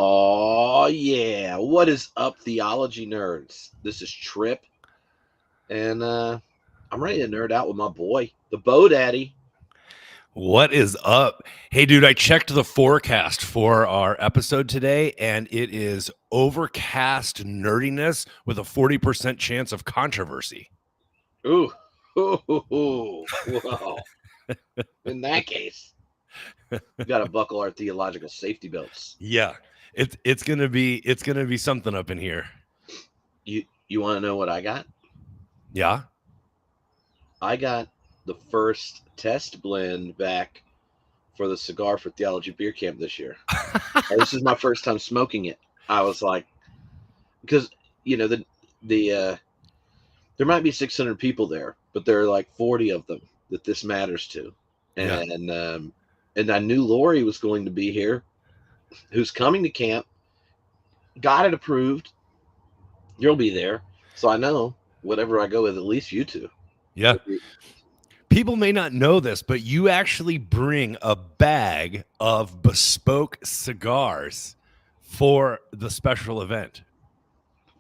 Oh yeah, what is up, theology nerds? This is Tripp, and I'm ready to nerd out with my boy, the BoDaddy. What is up? Hey, dude, I checked the forecast for our episode today, and it is overcast nerdiness with a 40% chance of controversy. Ooh, wow. In that case, we got to buckle our theological safety belts. Yeah, it's gonna be something up in here. You want to know what I got? Yeah. I got the first test blend back for the cigar for Theology Beer Camp this year. And this is my first time smoking it. I was like, because the there might be 600 people there, but there are like 40 of them that this matters to. Yeah. And I knew Lori was going to be here, who's coming to camp, got it approved. You'll be there. So I know whatever I go with, at least you two. Yeah. People may not know this, but you actually bring a bag of bespoke cigars for the special event.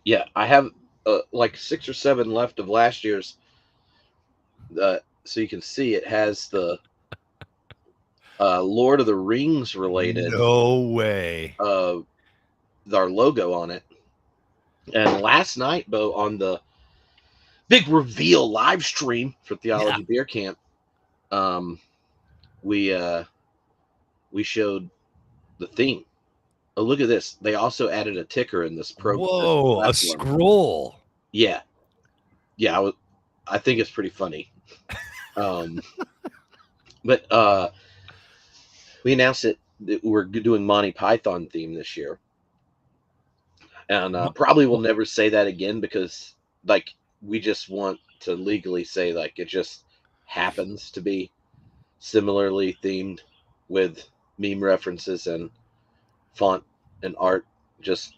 Yeah, I have like 6 or 7 left of last year's. So you can see it has the Lord of the Rings related No way. our logo on it. And last night, Bo, on the big reveal live stream for Theology Beer Camp, we showed the theme. Oh, look at this! They also added a ticker in this pro. Whoa, a scroll. Yeah, I think it's pretty funny. But we announced that we're doing Monty Python theme this year, and probably will never say that again because, like, we just want to legally say like it just happens to be similarly themed with meme references and font and art. Just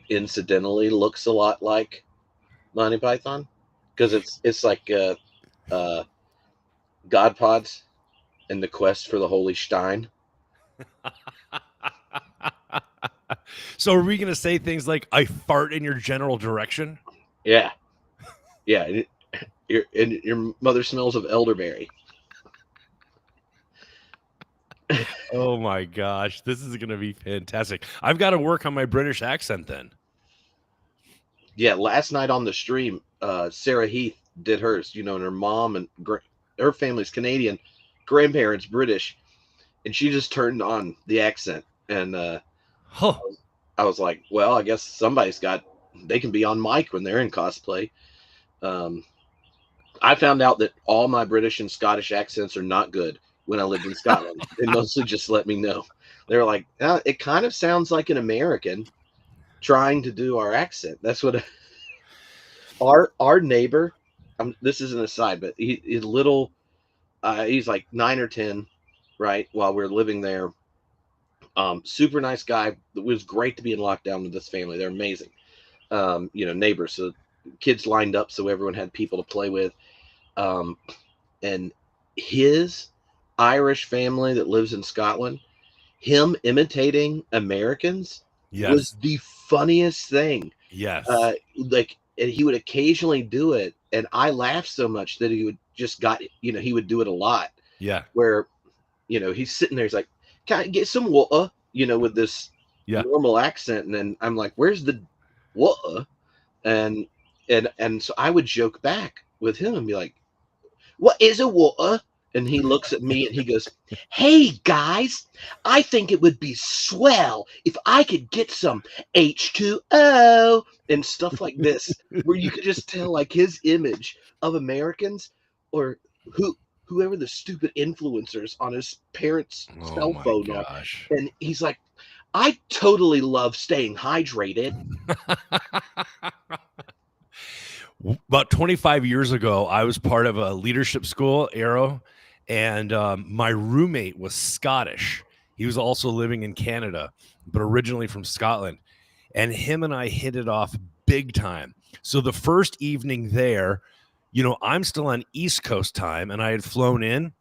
incidentally looks a lot like Monty Python because it's like God Pods and the quest for the Holy Stein. So are we going to say things like, I fart in your general direction? Yeah. Your mother smells of elderberry. Oh my gosh, this is going to be fantastic. I've got to work on my British accent then. Yeah, last night on the stream, Sarah Heath did hers, and her mom and her family's Canadian, grandparents British, and she just turned on the accent. And I was like, well, I guess they can be on mic when they're in cosplay. I found out that all my British and Scottish accents are not good when I lived in Scotland. They mostly just let me know. They're like, it kind of sounds like an American trying to do our accent. That's what our neighbor. This is an aside, but he's little. He's like 9 or 10, right? While we're living there, super nice guy. It was great to be in lockdown with this family. They're amazing. Neighbors. So kids lined up, so everyone had people to play with. And his Irish family that lives in Scotland, him imitating Americans was the funniest thing. Yes. And he would occasionally do it, and I laughed so much that he would he would do it a lot. Yeah. Where, he's sitting there, he's like, "Can I get some water?" With this normal accent, and then I'm like, "Where's the water?" And so I would joke back with him and be like, "What is a water?" And he looks at me and he goes, "Hey guys, I think it would be swell if I could get some H2O and stuff like this," where you could just tell like his image of Americans or whoever the stupid influencers on his parents' cell phone are. And he's like, "I totally love staying hydrated." About 25 years ago, I was part of a leadership school, Arrow, and my roommate was Scottish. He was also living in Canada, but originally from Scotland. And him and I hit it off big time. So the first evening there, I'm still on East Coast time, and I had flown in.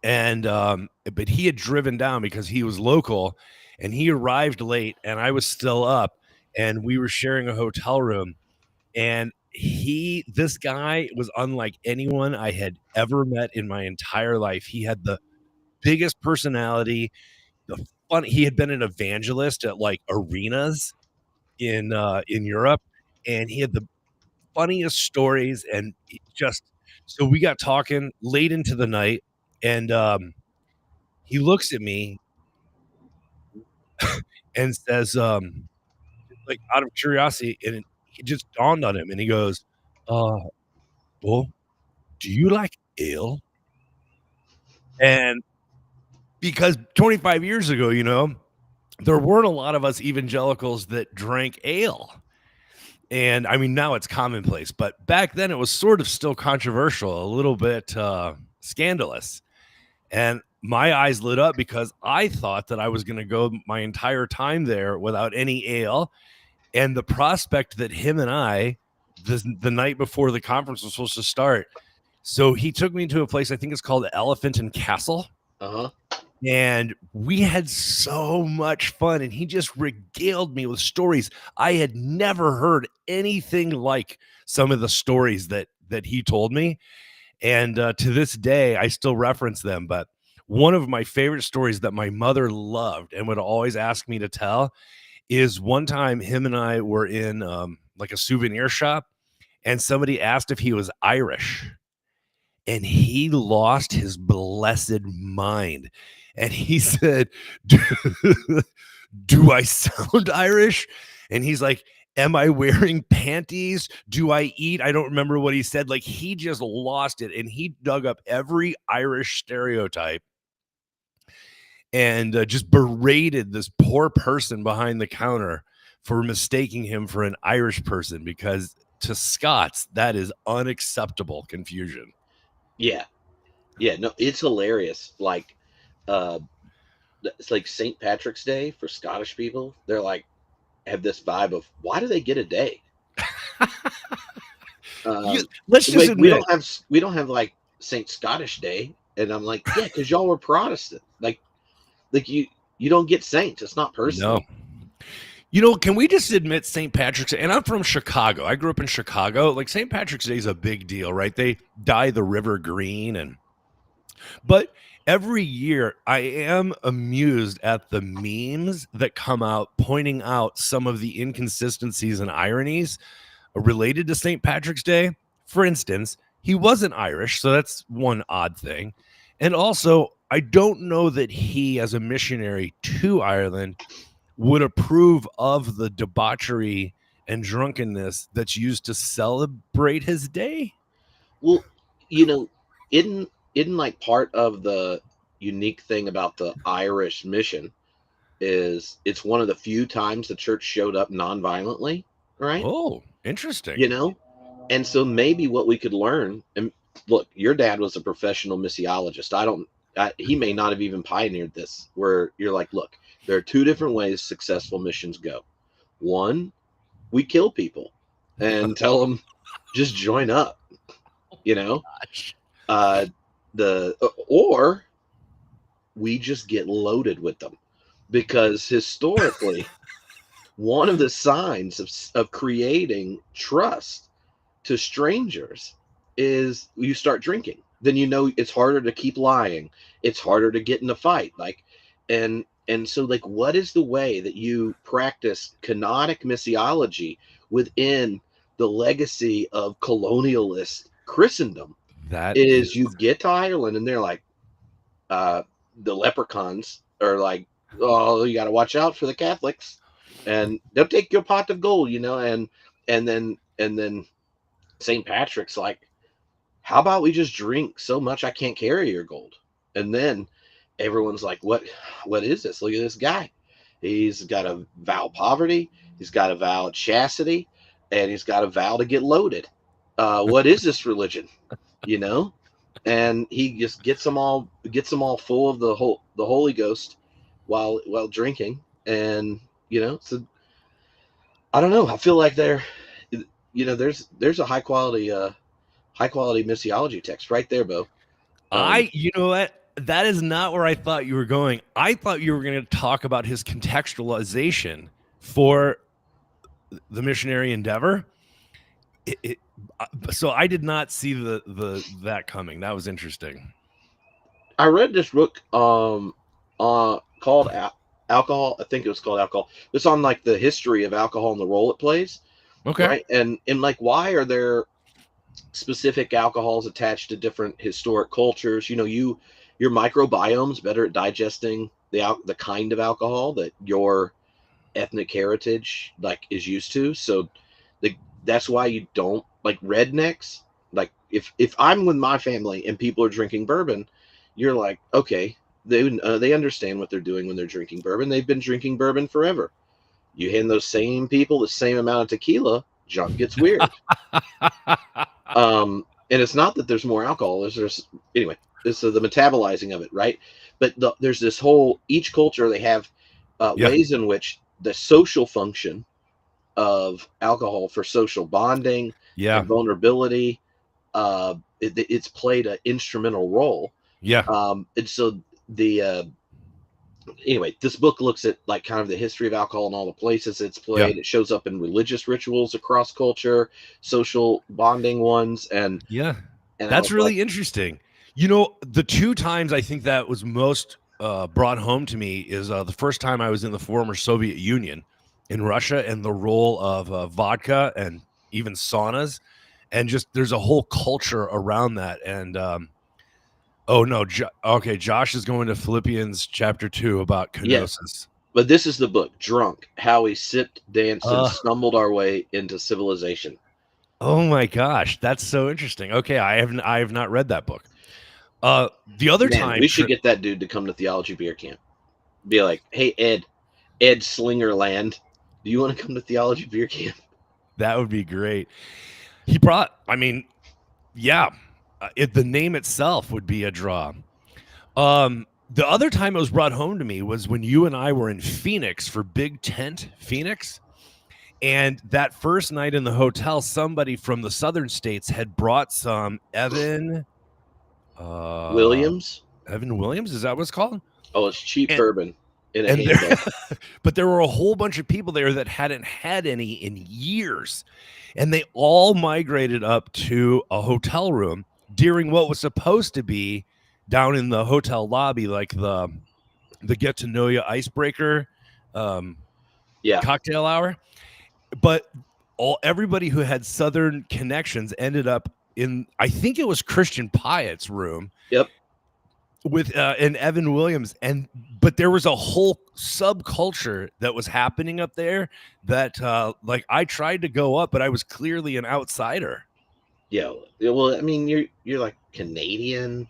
And but he had driven down because he was local, and he arrived late, and I was still up, and we were sharing a hotel room. And this guy was unlike anyone I had ever met in my entire life. He had the biggest personality, the fun. He had been an evangelist at like arenas in Europe, and he had the funniest stories. And just so we got talking late into the night, and he looks at me and says, like out of curiosity, and it just dawned on him, and he goes, "Uh, well, do you like ale?" And because 25 years ago, there weren't a lot of us evangelicals that drank ale. And I mean, now it's commonplace, but back then it was sort of still controversial, a little bit scandalous. And my eyes lit up because I thought that I was going to go my entire time there without any ale. And the prospect that him and I, the night before the conference was supposed to start, so he took me to a place, I think it's called Elephant and Castle. And we had so much fun, and he just regaled me with stories. I had never heard anything like some of the stories that he told me. And to this day, I still reference them. But one of my favorite stories that my mother loved and would always ask me to tell is one time him and I were in like a souvenir shop, and somebody asked if he was Irish. And he lost his blessed mind. And he said, do I sound Irish? And he's like, am I wearing panties? Do I eat? I don't remember what he said. Like, he just lost it. And he dug up every Irish stereotype and just berated this poor person behind the counter for mistaking him for an Irish person, because to Scots, that is unacceptable confusion. Yeah. No, it's hilarious. Like, it's like St. Patrick's Day for Scottish people. They're like, have this vibe of, why do they get a day? Let's just like, admit, we don't have like St. Scottish Day, and I'm like, yeah, because y'all were Protestant. Like you don't get saints. It's not personal. No. Can we just admit St. Patrick's Day? And I'm from Chicago. I grew up in Chicago. Like, St. Patrick's Day is a big deal, right? They dye the river green, but every year I am amused at the memes that come out pointing out some of the inconsistencies and ironies related to St. Patrick's Day. For instance, he wasn't Irish, so that's one odd thing. And also, I don't know that he, as a missionary to Ireland, would approve of the debauchery and drunkenness that's used to celebrate his day. Well, isn't like part of the unique thing about the Irish mission is it's one of the few times the church showed up non-violently, right? Oh, interesting. And so maybe what we could learn, and look, your dad was a professional missiologist. He may not have even pioneered this, where you're like, look, there are two different ways successful missions go. One, we kill people and tell them just join up, or we just get loaded with them, because historically one of the signs of creating trust to strangers is you start drinking. Then it's harder to keep lying. It's harder to get in a fight. And so, like, what is the way that you practice canonic missiology within the legacy of colonialist Christendom? That is you get to Ireland and they're like, the leprechauns are like, oh, you got to watch out for the Catholics, and they'll take your pot of gold, and then St. Patrick's like, how about we just drink so much I can't carry your gold? And then everyone's like, what is this? Look at this guy. He's got a vow of poverty. He's got a vow of chastity, and he's got a vow to get loaded. What is this religion? And he just gets them all full of the Holy Ghost while drinking. And so I don't know, I feel like there's a high quality missiology text right there, Bo. you know what, that is not where I thought you were going. I thought you were going to talk about his contextualization for the missionary endeavor. So I did not see that coming. That was interesting. I read this book called Alcohol. I think it was called Alcohol. It's on like the history of alcohol and the role it plays, Okay. right? And like, why are there specific alcohols attached to different historic cultures? Your microbiome's better at digesting the kind of alcohol that your ethnic heritage like is used to. So that's why you don't like rednecks. Like if I'm with my family and people are drinking bourbon, you're like, okay, they understand what they're doing when they're drinking bourbon. They've been drinking bourbon forever. You hand those same people the same amount of tequila, junk gets weird. And it's not that there's more alcohol. There's anyway. This is the metabolizing of it, right? But there's this whole each culture they have ways in which the social function of alcohol for social bonding and vulnerability, it's played an instrumental role. And so anyway, this book looks at like kind of the history of alcohol and all the places it's played. It shows up in religious rituals across culture, social bonding ones, and that's really interesting. The two times I think that was most brought home to me is the first time I was in the former Soviet Union in Russia, and the role of vodka and even saunas, and just there's a whole culture around that. And oh no, okay, Josh is going to Philippians chapter 2 about kenosis. Yes, but this is the book, Drunk: How We Sipped, Danced, and Stumbled Our Way into Civilization. Oh my gosh, that's so interesting. Okay, I have not read that book. The other time we should get that dude to come to Theology Beer Camp. Be like, hey Ed Slingerland, do you want to come to Theology Beer Camp? That would be great. He brought, I mean, yeah, the name itself would be a draw. The other time it was brought home to me was when you and I were in Phoenix for Big Tent Phoenix. And that first night in the hotel, somebody from the southern states had brought some Evan Williams. Evan Williams, is that what it's called? Oh, it's cheap bourbon in a handle. But there were a whole bunch of people there that hadn't had any in years. And they all migrated up to a hotel room during what was supposed to be down in the hotel lobby, like the get to know you icebreaker cocktail hour. But everybody who had Southern connections ended up in, I think it was Christian Pyatt's room. Yep. With and Evan Williams, but there was a whole subculture that was happening up there that like I tried to go up, but I was clearly an outsider. Yeah, well, I mean, you're like Canadian.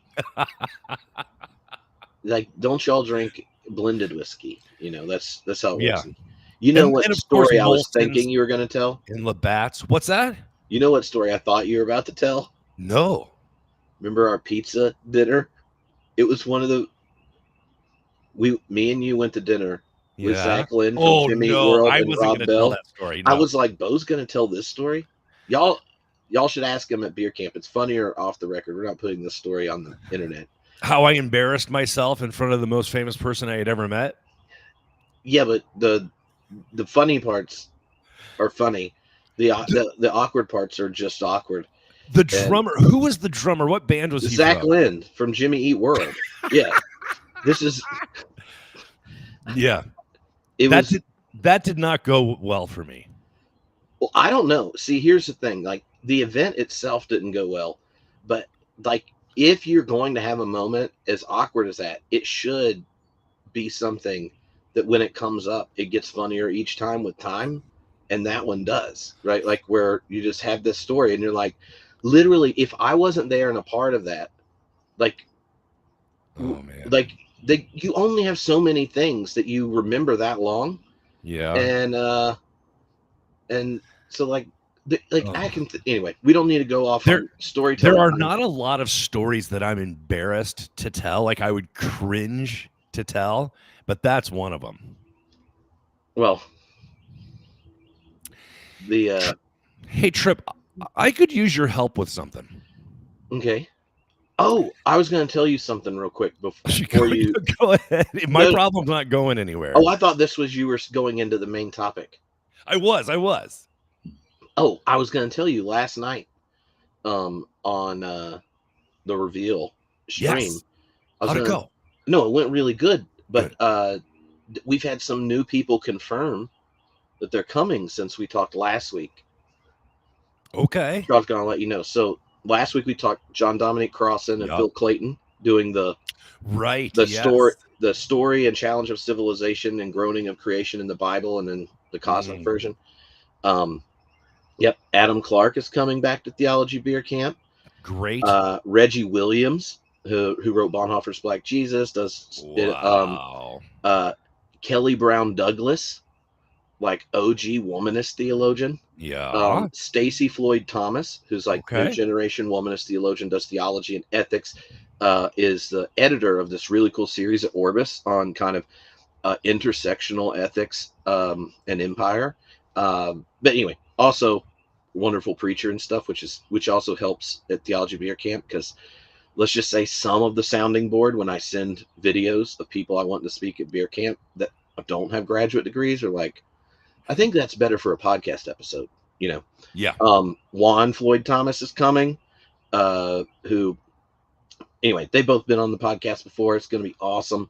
Like, don't y'all drink blended whiskey? That's how it works. You know what story I was thinking you were going to tell? In Labatt's. What's that? You know what story I thought you were about to tell? No. Remember our pizza dinner? It was one of the me and you went to dinner with Zach Lynn from Jimmy Eat World and Rob Bell. That story, I was like, Bo's going to tell this story. Y'all should ask him at beer camp. It's funnier off the record. We're not putting this story on the internet. How I embarrassed myself in front of the most famous person I had ever met. Yeah, but the funny parts are funny. The awkward parts are just awkward. The drummer, who was the drummer? What band was he? Zach Lynn from Jimmy Eat World. Yeah, this is. Yeah, that did not go well for me. Well, I don't know. See, here's the thing. Like, the event itself didn't go well, but like, if you're going to have a moment as awkward as that, it should be something that when it comes up, it gets funnier each time with time. And that one does, right? Like, where you just have this story and you're like, literally, if I wasn't there and a part of that, like, oh man, like you only have so many things that you remember that long. Yeah. And so like I can anyway, we don't need to go off on storytelling. There are not a lot of stories that I'm embarrassed to tell. Like, I would cringe to tell, but that's one of them. Well, hey Tripp, I could use your help with something. Okay. Oh, I was going to tell you something real quick before you. Go ahead. My No. problem's not going anywhere. Oh, I thought this was you were going into the main topic. I was. Oh, I was going to tell you last night on the reveal stream. Yes. I was How'd it going to. go? No, it went really good, but Good. we've had some new people confirm that they're coming since we talked last week. Okay. I was going to let you know. So last week we talked John Dominic Crossan and Yep. Phil Clayton doing the Yes. story and challenge of civilization and groaning of creation in the Bible, and then the cosmic version. Yep, Adam Clark is coming back to Theology Beer Camp. Great. Reggie Williams, who wrote Bonhoeffer's Black Jesus, does Wow. Kelly Brown Douglas, like OG womanist theologian. Yeah. Stacy Floyd Thomas, who's like new Okay. generation womanist theologian, does theology and ethics, is the editor of this really cool series at Orbis on kind of intersectional ethics and empire. But anyway, also wonderful preacher and stuff, which also helps at Theology Beer Camp, because let's just say some of the sounding board when I send videos of people I want to speak at beer camp that don't have graduate degrees are like, I think that's better for a podcast episode, you know. Yeah. Juan Floyd Thomas is coming, who anyway, they've both been on the podcast before. It's going to be awesome.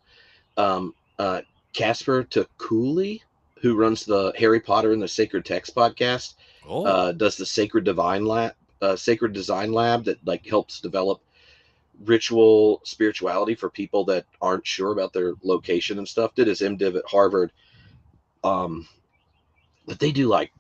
Casper Takuli, who runs the Harry Potter and the Sacred Text podcast, does the Sacred Design Lab that like helps develop ritual spirituality for people that aren't sure about their location and stuff. Did his MDiv at Harvard. But they do like,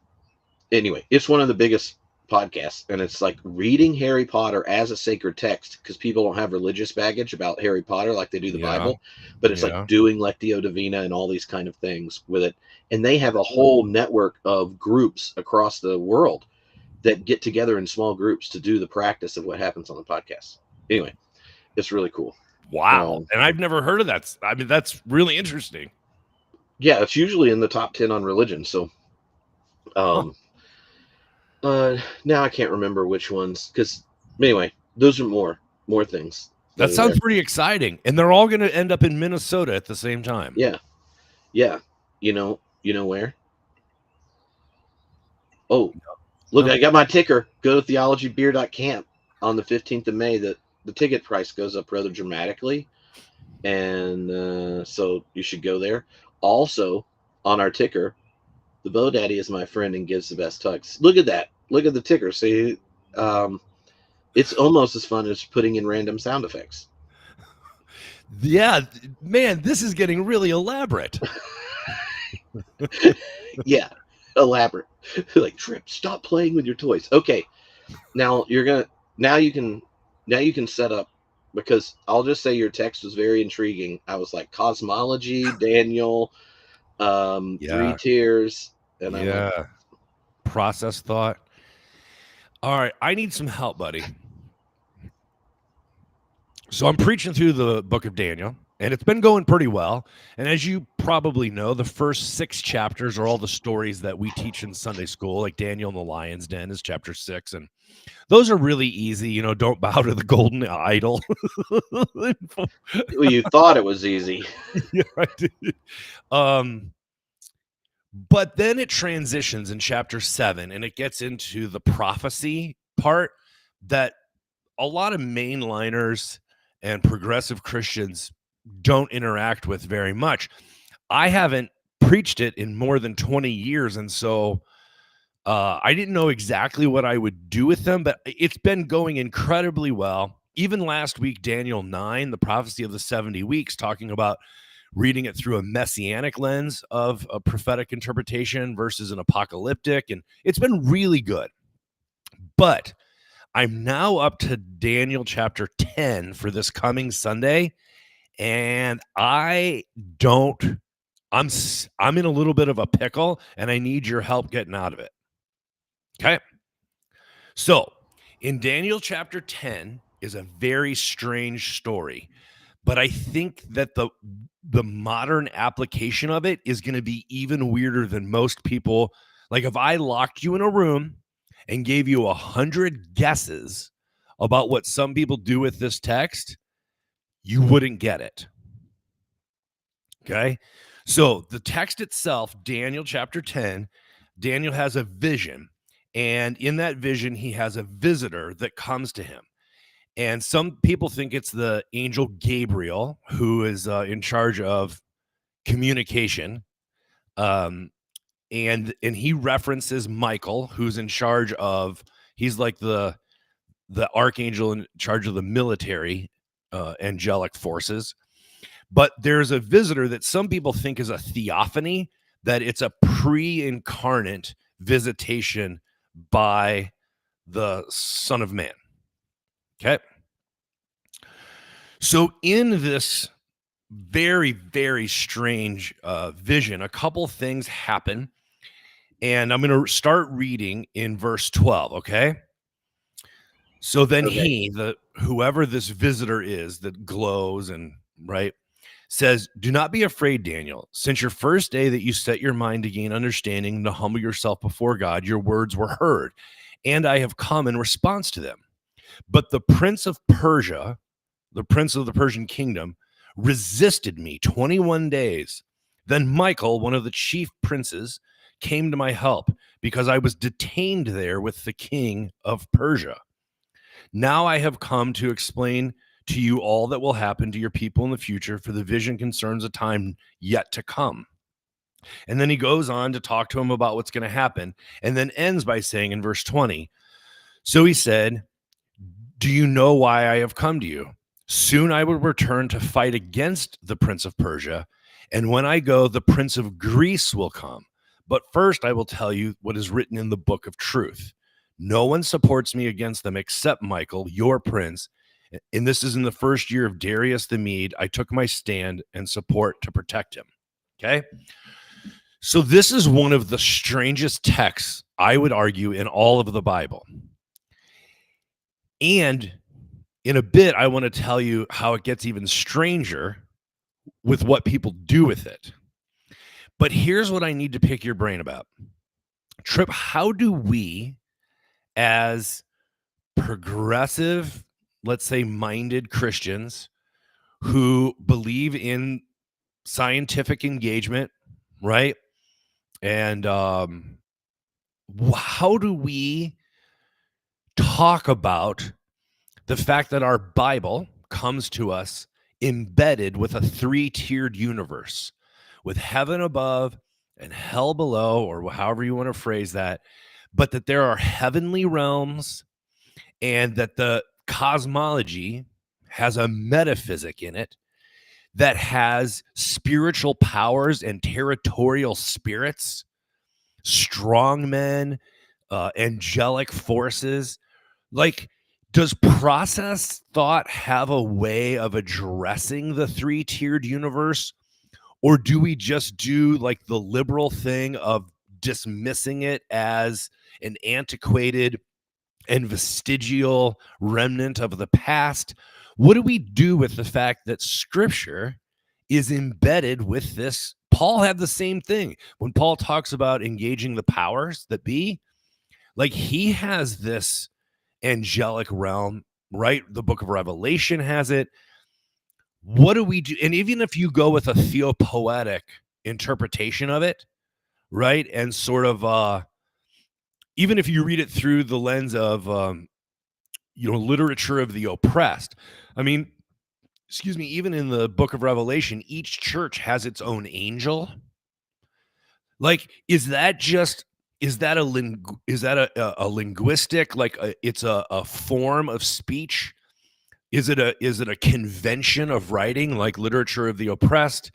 anyway, it's one of the biggest podcasts, and it's like reading Harry Potter as a sacred text, because people don't have religious baggage about Harry Potter like they do the Bible, but it's like doing Lectio Divina and all these kind of things with it. And they have a whole network of groups across the world that get together in small groups to do the practice of what happens on the podcast. Anyway, it's really cool. Wow. And I've never heard of that. I mean, that's really interesting. Yeah, it's usually in the top 10 on religion. So now I can't remember which ones, because anyway, those are more things. That sounds pretty exciting. And they're all going to end up in Minnesota at the same time. Yeah. You know where? Oh, look, I got my ticker. Go to theologybeer.camp on the 15th of May. The ticket price goes up rather dramatically, and so you should go there. Also, on our ticker, the BoDaddy is my friend and gives the best tucks. Look at that. Look at the ticker. See, it's almost as fun as putting in random sound effects. Yeah, man, this is getting really elaborate. Yeah, elaborate. Like, Tripp, stop playing with your toys. Okay, now you can set up, because I'll just say your text was very intriguing. I was like, cosmology, Daniel, 3 tiers, and I went, process thought. All right, I need some help, buddy. So I'm preaching through the book of Daniel, and it's been going pretty well. And as you probably know, the first 6 chapters are all the stories that we teach in Sunday school, like Daniel and the Lion's Den is chapter 6. And those are really easy. Don't bow to the golden idol. Well, you thought it was easy. Yeah, I did. But then it transitions in chapter 7, and it gets into the prophecy part that a lot of mainliners and progressive Christians don't interact with very much. I haven't preached it in more than 20 years, and so I didn't know exactly what I would do with them, but it's been going incredibly well. Even last week, Daniel 9, the prophecy of the 70 weeks, talking about reading it through a messianic lens of a prophetic interpretation versus an apocalyptic, and it's been really good. But I'm now up to Daniel chapter 10 for this coming Sunday, and I'm in a little bit of a pickle, and I need your help getting out of it. Okay. So in Daniel chapter 10 is a very strange story, but I think that the modern application of it is going to be even weirder than most people. Like, if I locked you in a room and gave you 100 guesses about what some people do with this text, you wouldn't get it. Okay? So the text itself, Daniel chapter 10, Daniel has a vision. And in that vision, he has a visitor that comes to him. And some people think it's the angel Gabriel, who is in charge of communication. And he references Michael, who's in charge of, he's like the archangel in charge of the military angelic forces. But there's a visitor that some people think is a theophany, that it's a pre-incarnate visitation by the Son of Man. Okay. So in this very, very strange vision, a couple things happen. And I'm going to start reading in verse 12, okay? So then whoever this visitor is that glows and, right, says, "Do not be afraid, Daniel. Since your first day that you set your mind to gain understanding and to humble yourself before God, your words were heard, and I have come in response to them. But the prince of Persia, the prince of the Persian kingdom, resisted me 21 days. Then Michael, one of the chief princes, came to my help because I was detained there with the king of Persia. Now I have come to explain to you all that will happen to your people in the future, for the vision concerns a time yet to come." And then he goes on to talk to him about what's going to happen, and then ends by saying in verse 20, "So he said, 'Do you know why I have come to you? Soon I will return to fight against the prince of Persia, and when I go, the prince of Greece will come. But first I will tell you what is written in the book of truth. No one supports me against them except Michael, your prince. And this is in the first year of Darius the Mede. I took my stand and support to protect him." Okay? So this is one of the strangest texts, I would argue, in all of the Bible. And in a bit, I want to tell you how it gets even stranger with what people do with it. But here's what I need to pick your brain about. Tripp, how do we, as progressive, let's say minded Christians who believe in scientific engagement, right? And how do we talk about the fact that our Bible comes to us embedded with a 3-tiered universe, with heaven above and hell below, or however you want to phrase that, but that there are heavenly realms and that the cosmology has a metaphysic in it that has spiritual powers and territorial spirits, strong men, angelic forces? Like, does process thought have a way of addressing the 3-tiered universe? Or do we just do like the liberal thing of dismissing it as an antiquated and vestigial remnant of the past? What do we do with the fact that Scripture is embedded with this? Paul had the same thing. When Paul talks about engaging the powers that be, like, he has this angelic realm, right? The book of Revelation has it. What do we do? And even if you go with a theopoetic interpretation of it, right? And sort of, even if you read it through the lens of, literature of the oppressed, I mean, excuse me, even in the book of Revelation, each church has its own angel. Like, is that a linguistic, like it's a form of speech? Is it a convention of writing, like literature of the oppressed?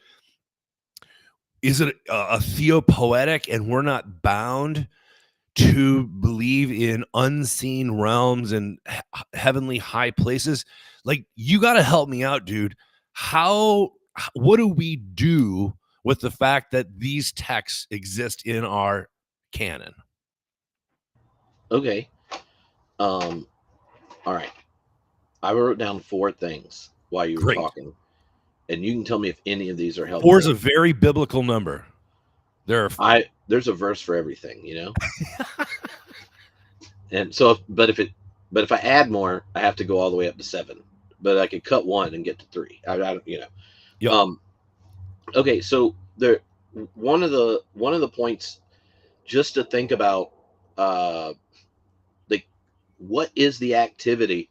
Is it a theopoetic, and we're not bound to believe in unseen realms and heavenly high places? Like, you got to help me out, dude. What do we do with the fact that these texts exist in our canon? Okay. All right. I wrote down 4 things while you were Great. talking, and you can tell me if any of these are helpful. 4 is a very biblical number. There's a verse for everything, And so, but if But if I add more, I have to go all the way up to 7. But I could cut one and get to 3. Yep. Um, okay, so there, one of the points just to think about, uh, like, what is the activity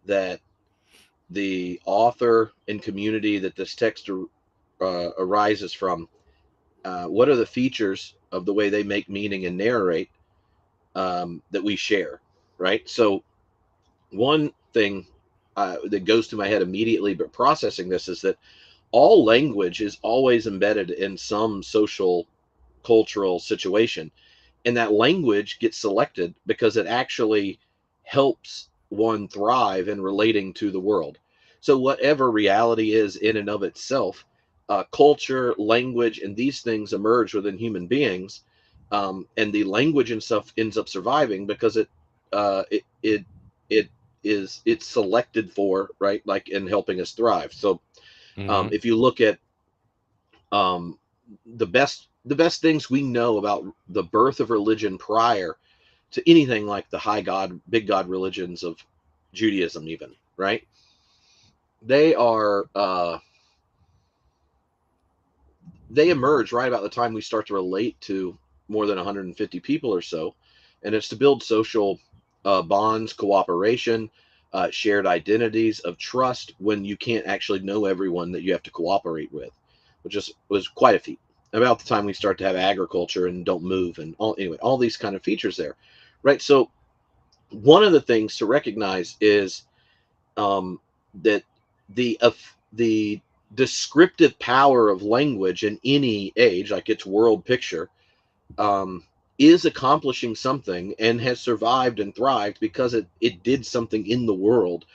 that the author and community that this text arises from? What are the features of the way they make meaning and narrate, that we share, right? So one thing that goes to my head immediately, but processing this, is that all language is always embedded in some social, cultural situation, and that language gets selected because it actually helps one thrive in relating to the world. So whatever reality is in and of itself, culture, language, and these things emerge within human beings, and the language and stuff ends up surviving because it it's selected for, right, like, in helping us thrive. So Hmm. if you look at, um, the best things we know about the birth of religion prior to anything like the high god, big god religions of Judaism, even, right? They are they emerge right about the time we start to relate to more than 150 people or so, and it's to build social bonds, cooperation, shared identities of trust when you can't actually know everyone that you have to cooperate with, which is was quite a feat. About the time we start to have agriculture and don't move, and all these kind of features there, right? So one of the things to recognize is, um, that the descriptive power of language in any age, like its world picture, um, is accomplishing something and has survived and thrived because it did something in the world,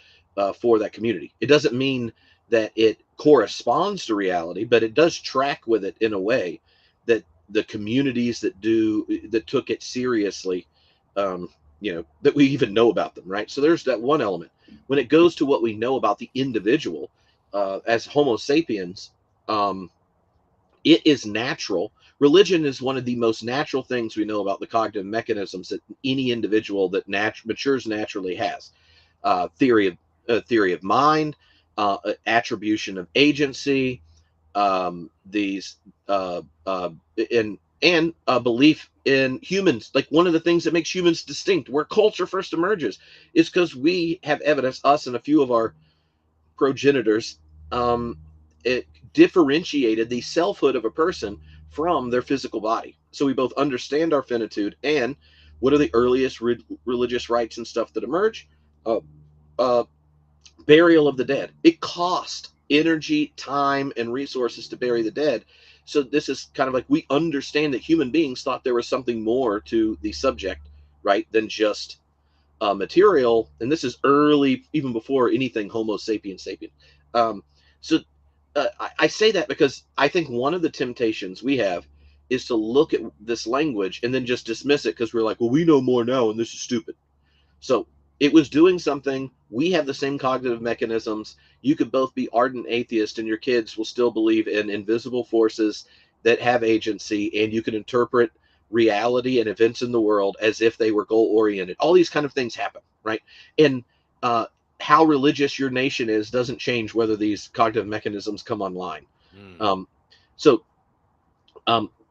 for that community. It doesn't mean that it corresponds to reality, but it does track with it in a way that the communities that took it seriously, um, that we even know about them, right? So there's that one element. When it goes to what we know about the individual, as Homo sapiens, um, it is natural. Religion is one of the most natural things we know about the cognitive mechanisms that any individual that matures naturally has. Theory of theory of mind, attribution of agency, these and belief in humans. Like, one of the things that makes humans distinct, where culture first emerges, is because we have evidence, us and a few of our progenitors, um, it differentiated the selfhood of a person from their physical body. So we both understand our finitude, and what are the earliest religious rites and stuff that emerge? Uh, uh, Burial of the dead. It cost energy, time, and resources to bury the dead. So this is kind of like, we understand that human beings thought there was something more to the subject, right, than just material. And this is early, even before anything Homo sapiens sapien. Um, so I say that because I think one of the temptations we have is to look at this language and then just dismiss it because we're like, well, we know more now, and this is stupid. So it was doing something. We have the same cognitive mechanisms. You could both be ardent atheists, and your kids will still believe in invisible forces that have agency, and you can interpret reality and events in the world as if they were goal oriented. All these kind of things happen, right? And uh, how religious your nation is doesn't change whether these cognitive mechanisms come online. Mm. Um, so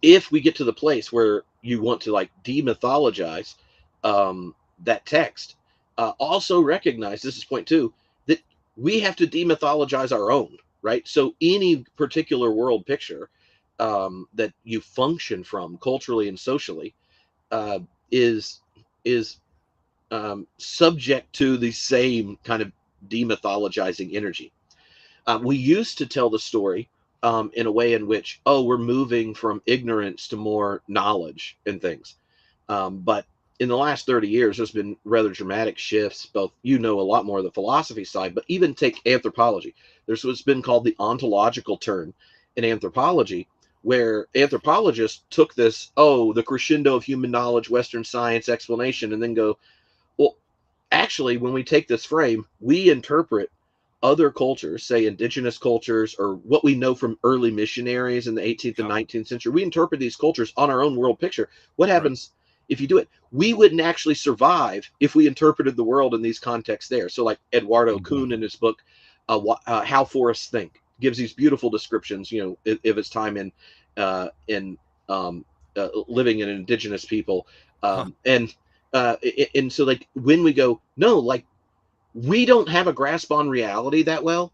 if we get to the place where you want to, like, demythologize, that text, also recognize, this is point two, that we have to demythologize our own, right? So any particular world picture, that you function from culturally and socially, uh, is is subject to the same kind of demythologizing energy. We used to tell the story, in a way in which, oh, we're moving from ignorance to more knowledge and things. But in the last 30 years, there's been rather dramatic shifts, both, a lot more of the philosophy side, but even take anthropology. There's what's been called the ontological turn in anthropology, where anthropologists took this, oh, the crescendo of human knowledge, Western science explanation, and then go, well, actually, when we take this frame, we interpret other cultures, say indigenous cultures, or what we know from early missionaries in the 18th and Yeah. 19th century. We interpret these cultures on our own world picture. What Right. happens if you do it, we wouldn't actually survive if we interpreted the world in these contexts there. So like Eduardo Kuhn in his book, How Forests Think, gives these beautiful descriptions, you know, if it's time in living in indigenous people. And so like when we go, no, like we don't have a grasp on reality that well.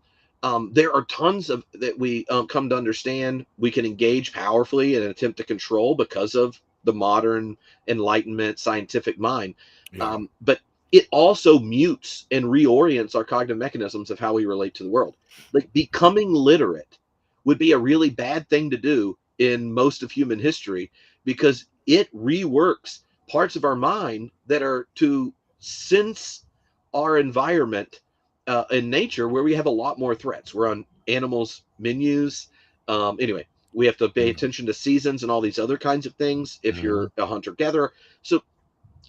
There are tons of that we come to understand. We can engage powerfully in an attempt to control because of the modern Enlightenment scientific mind. Yeah. But it also mutes and reorients our cognitive mechanisms of how we relate to the world. Like becoming literate would be a really bad thing to do in most of human history because it reworks parts of our mind that are to sense our environment in nature where we have a lot more threats. We're on animals menus. Anyway, we have to pay attention to seasons and all these other kinds of things if you're a hunter gatherer. So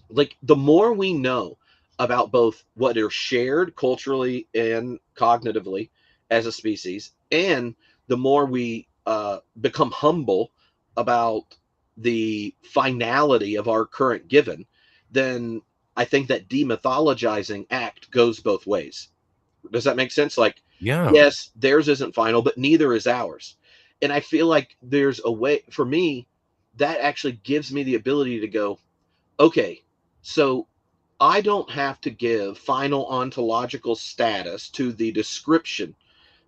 like the more we know about both what are shared culturally and cognitively as a species, and the more we become humble about the finality of our current given, then I think that demythologizing act goes both ways. Does that make sense? Like, Yeah. yes, theirs isn't final, but neither is ours. And I feel like there's a way for me that actually gives me the ability to go, okay, so I don't have to give final ontological status to the description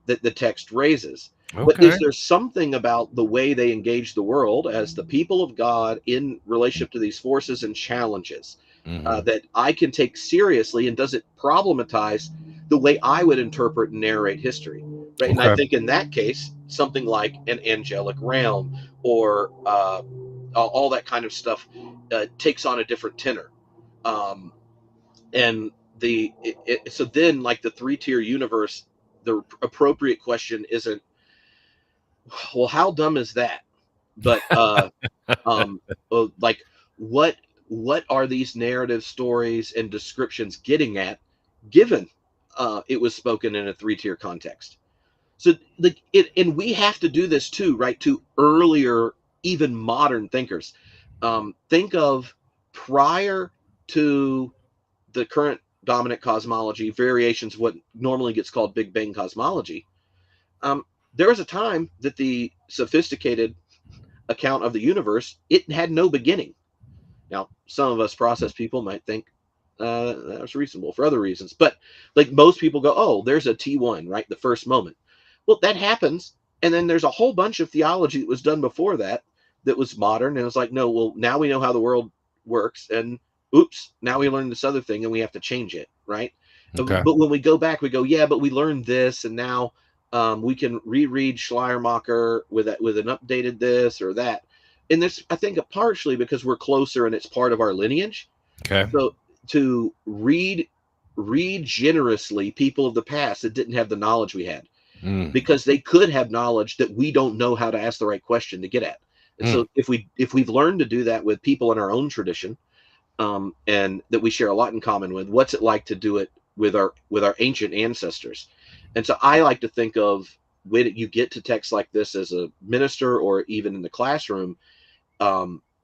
that the text raises. But Okay. is there something about the way they engage the world as the people of God in relationship to these forces and challenges that I can take seriously? And does it problematize the way I would interpret and narrate history? Right. And I Okay. think in that case, something like an angelic realm or all that kind of stuff takes on a different tenor. Um, and so then like the three-tier universe, the appropriate question isn't, well, how dumb is that? But um like what what are these narrative stories and descriptions getting at, given it was spoken in a three-tier context? So like it, and we have to do this too, right? To earlier, even modern thinkers. Think of prior to the current dominant cosmology, variations of what normally gets called Big Bang cosmology. Um, there was a time that the sophisticated account of the universe, it had no beginning. Now, some of us process people might think that's reasonable for other reasons, but like most people go, oh, there's a T1, right? The first moment. Well, that happens. And then there's a whole bunch of theology that was done before that that was modern. And it's like, no, well, now we know how the world works. And oops, now we learned this other thing and we have to change it, right? Okay. But when we go back, we go, yeah, but we learned this. And now we can reread Schleiermacher with an updated this or that. And this, I think, partially because we're closer and it's part of our lineage. Okay. So to read generously people of the past that didn't have the knowledge we had, because they could have knowledge that we don't know how to ask the right question to get at. And so if we've learned to do that with people in our own tradition, and that we share a lot in common with, what's it like to do it with our ancient ancestors? And so I like to think of when you get to texts like this as a minister or even in the classroom,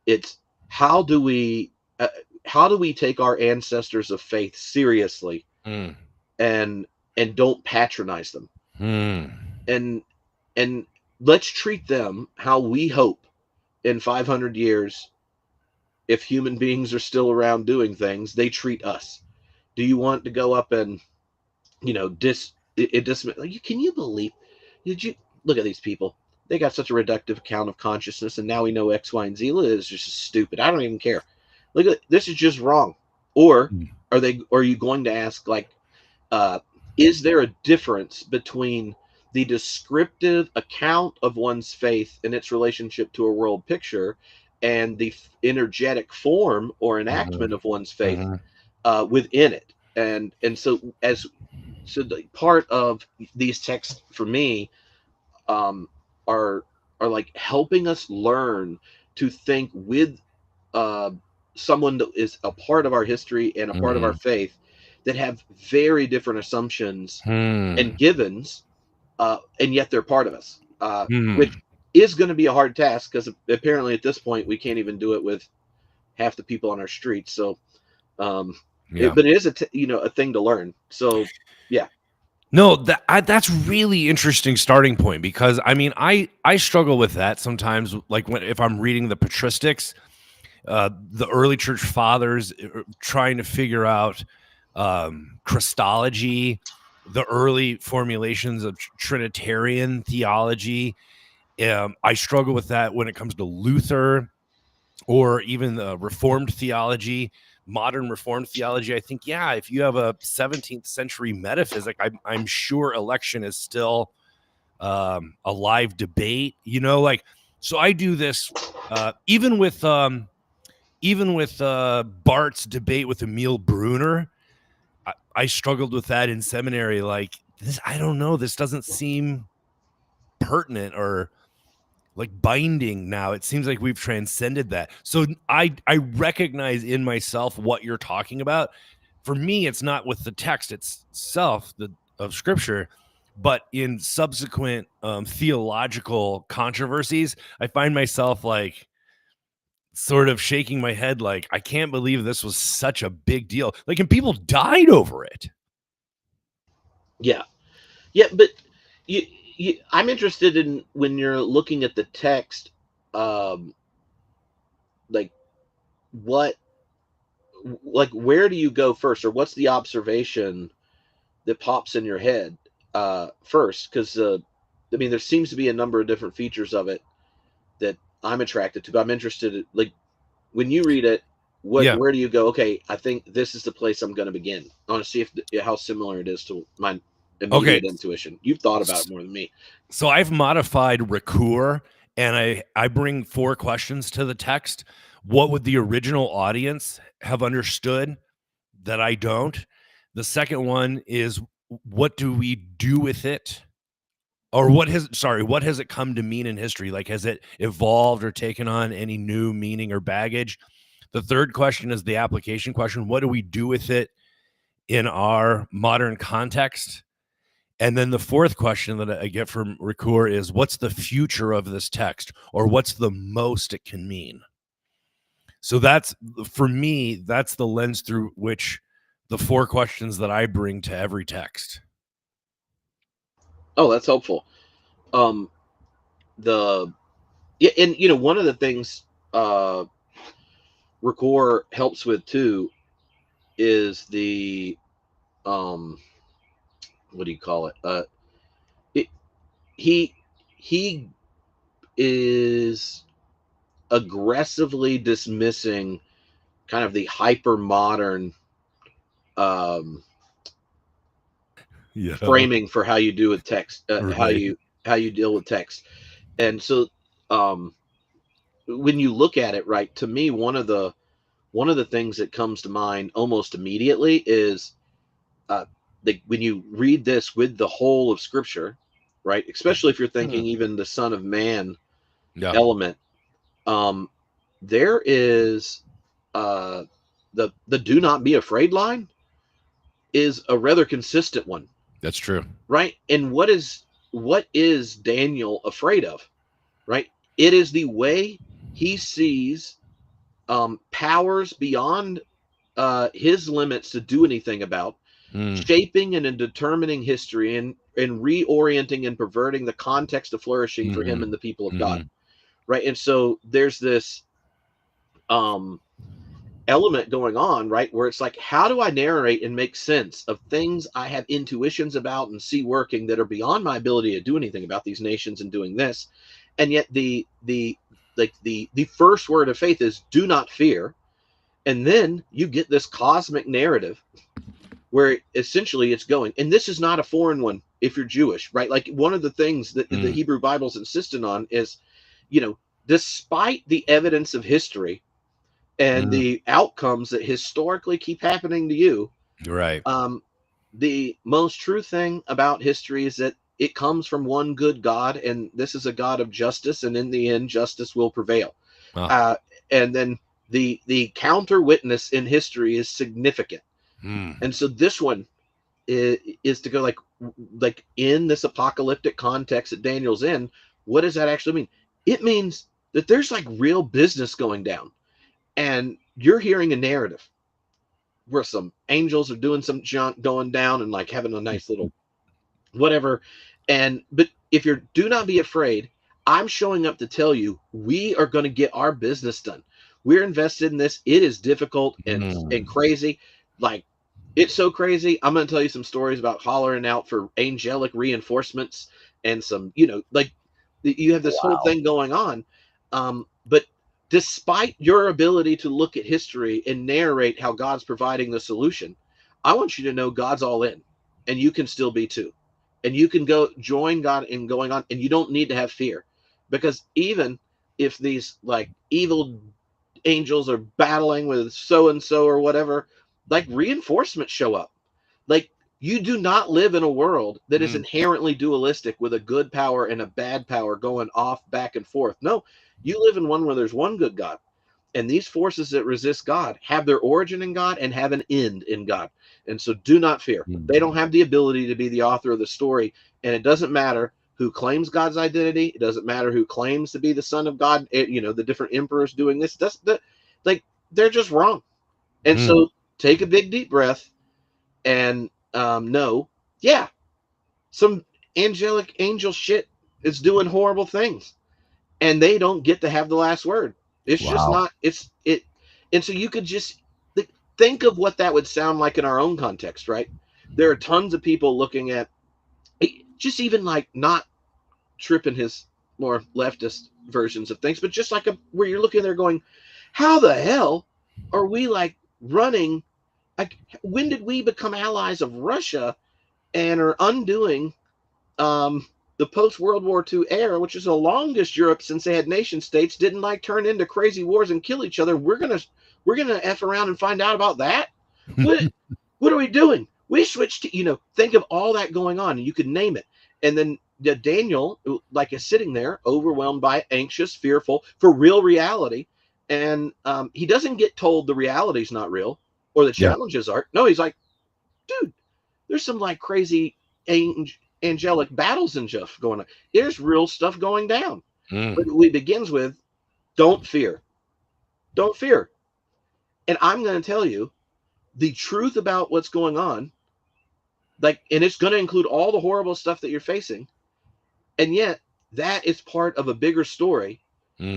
it's how do we uh, how do we take our ancestors of faith seriously and don't patronize them, and and let's treat them how we hope in 500 years, if human beings are still around doing things, they treat us. Do you want to go up and like, can you believe, did you look at these people, they got such a reductive account of consciousness and now we know X, Y, and Z is just stupid, I don't even care, look at this is just wrong? Or are you going to ask, like, uh, is there a difference between the descriptive account of one's faith and its relationship to a world picture and the energetic form or enactment of one's faith within it? And so the part of these texts for me um, are like helping us learn to think with uh, someone that is a part of our history and a part of our faith that have very different assumptions and givens, and yet they're part of us, which is going to be a hard task because apparently at this point we can't even do it with half the people on our streets. So, Yeah. but it is a thing to learn. So, yeah. No, that's really interesting starting point, because I mean I struggle with that sometimes, like if I'm reading the patristics, the early church fathers, trying to figure out Christology, the early formulations of Trinitarian theology. I struggle with that when it comes to Luther, or even Reformed theology, modern Reformed theology. I think, yeah, if you have a 17th century metaphysic, I'm sure election is still a live debate. Like, so I do this even with Bart's debate with Emil Brunner. I struggled with that in seminary. Like, this, I don't know, this doesn't seem pertinent or like binding now. It seems like we've transcended that. So I recognize in myself what you're talking about. For me, it's not with the text itself of scripture, but in subsequent theological controversies, I find myself like sort of shaking my head like, I can't believe this was such a big deal. Like, and people died over it. Yeah. Yeah. But I'm interested in, when you're looking at the text, um, like what, like where do you go first, or what's the observation that pops in your head first? Because I mean, there seems to be a number of different features of it that I'm attracted to. But I'm interested in, like, when you read it, Yeah. where do you go? Okay, I think this is the place I'm going to begin. I want to see how similar it is to my immediate intuition. You've thought about it more than me. So I've modified Recur, and I bring 4 questions to the text. What would the original audience have understood that I don't? The second one is, what do we do with it? Or what has it come to mean in history? Like, has it evolved or taken on any new meaning or baggage? The third question is the application question. What do we do with it in our modern context? And then the fourth question that I get from Recur is, what's the future of this text, or what's the most it can mean? So that's, for me, that's the lens through which the 4 questions that I bring to every text. Oh, that's helpful. The Yeah, and one of the things Recor helps with too is the what do you call it? It he he is aggressively dismissing kind of the hyper modern framing for how you do with text, Right. how you deal with text. And so when you look at it, right, to me, one of the things that comes to mind almost immediately is when you read this with the whole of Scripture, right? Especially if you're thinking even the Son of Man element, there is the "Do not be afraid" line is a rather consistent one. That's true, right? And what is Daniel afraid of? Right? It is the way he sees powers beyond his limits to do anything about, shaping and determining history, and reorienting and perverting the context of flourishing for him and the people of God. Right. And so there's this element going on, right, where it's like, how do I narrate and make sense of things I have intuitions about and see working that are beyond my ability to do anything about, these nations and doing this? And yet the first word of faith is do not fear. And then you get this cosmic narrative where essentially it's going, and this is not a foreign one if you're Jewish, right? Like, one of the things that the Hebrew Bible's insistent on is, despite the evidence of history and the outcomes that historically keep happening to you, right? The most true thing about history is that it comes from one good God, and this is a God of justice, and in the end, justice will prevail. And then the counter witness in history is significant. And so this one is to go like in this apocalyptic context that Daniel's in. What does that actually mean? It means that there's like real business going down, and you're hearing a narrative where some angels are doing some junk going down and like having a nice little whatever. And but if you're do not be afraid, I'm showing up to tell you we are going to get our business done. We're invested in this. It is difficult and Mm. crazy. Like it's so crazy. I'm going to tell you some stories about hollering out for angelic reinforcements and some, like you have this whole Wow. thing going on. But despite your ability to look at history and narrate how God's providing the solution, I want you to know God's all in, and you can still be too. And you can go join God in going on, and you don't need to have fear, because even if these like evil angels are battling with so and so or whatever, like reinforcements show up. Like you do not live in a world that is Mm. inherently dualistic with a good power and a bad power going off back and forth. No, you live in one where there's one good God. And these forces that resist God have their origin in God and have an end in God. And so do not fear. They Mm. don't have the ability to be the author of the story. And it doesn't matter who claims God's identity. It doesn't matter who claims to be the son of God. The different emperors doing this. Like they're just wrong. And Mm. so take a big deep breath and know, yeah, some angelic angel shit is doing horrible things, and they don't get to have the last word. It's just Wow. not. And so you could just think of what that would sound like in our own context, right? There are tons of people looking at just even like not tripping his more leftist versions of things, but just like where you're looking there going, how the hell are we like running? Like, when did we become allies of Russia and are undoing um, the post World War II era, which is the longest Europe since they had nation states, didn't like turn into crazy wars and kill each other. We're gonna f around and find out about that. What what are we doing? We switched to think of all that going on, and you could name it. And then Daniel like is sitting there, overwhelmed by anxious, fearful for real reality, and he doesn't get told the reality's not real or the Yeah. challenges are. No, he's like, dude, there's some like crazy angelic battles and stuff going on. There's real stuff going down. But Mm. it begins with don't fear. Don't fear. And I'm going to tell you the truth about what's going on, like, and it's going to include all the horrible stuff that you're facing. And yet, that is part of a bigger story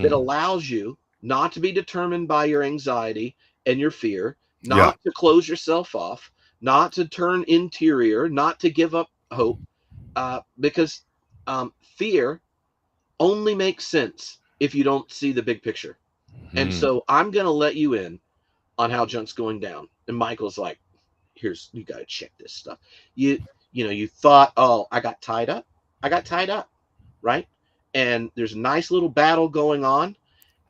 that Mm. allows you not to be determined by your anxiety and your fear, Yeah. not to close yourself off, not to turn interior, not to give up hope, because fear only makes sense if you don't see the big picture. And Mm. so I'm going to let you in on how junk's going down. And Michael's like, here's, you got to check this stuff. You, you thought, oh, I got tied up. I got tied up, right? And there's a nice little battle going on.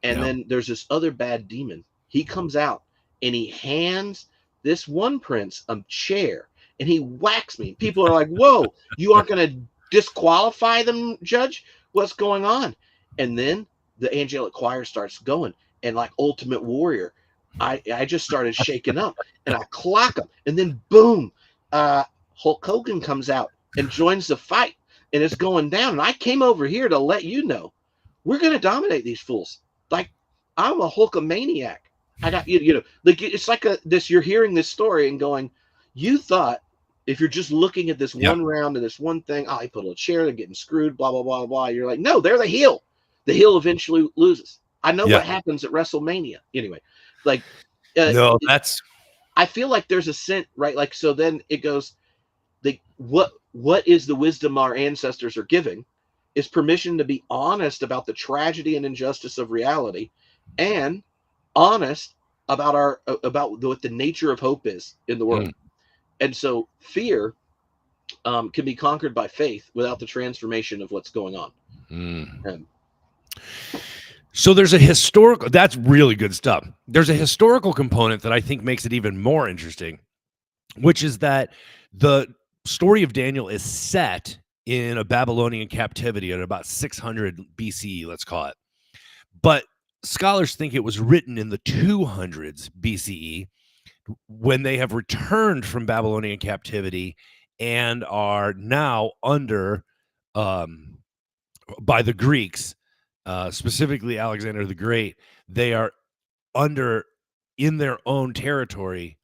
And Yeah. then there's this other bad demon. He comes out and he hands this one prince a chair and he whacks me. People are like, whoa, you aren't going to disqualify them, Judge? What's going on? And then the angelic choir starts going. And like Ultimate Warrior, I just started shaking up and I clock him. And then boom, Hulk Hogan comes out and joins the fight and it's going down. And I came over here to let you know we're going to dominate these fools. Like I'm a Hulkamaniac. I got like it's like this. You're hearing this story and going, you thought if you're just looking at this Yeah. one round and this one thing, oh, he put a chair, they're getting screwed, blah blah blah blah. You're like, no, they're the heel. The heel eventually loses. I know Yeah. what happens at WrestleMania. Anyway, like No, that's I feel like there's a scent, right? Like so, then it goes what is the wisdom our ancestors are giving is permission to be honest about the tragedy and injustice of reality and honest about what the nature of hope is in the world. mm. And so fear can be conquered by faith without the transformation of what's going on. Mm. um, So there's a historical, that's really good stuff. There's a historical component that I think makes it even more interesting, which is that the story of Daniel is set in a Babylonian captivity at about 600 BCE, let's call it. But scholars think it was written in the 200s BCE when they have returned from Babylonian captivity and are now under um, by the Greeks, specifically Alexander the Great. They are under in their own territory,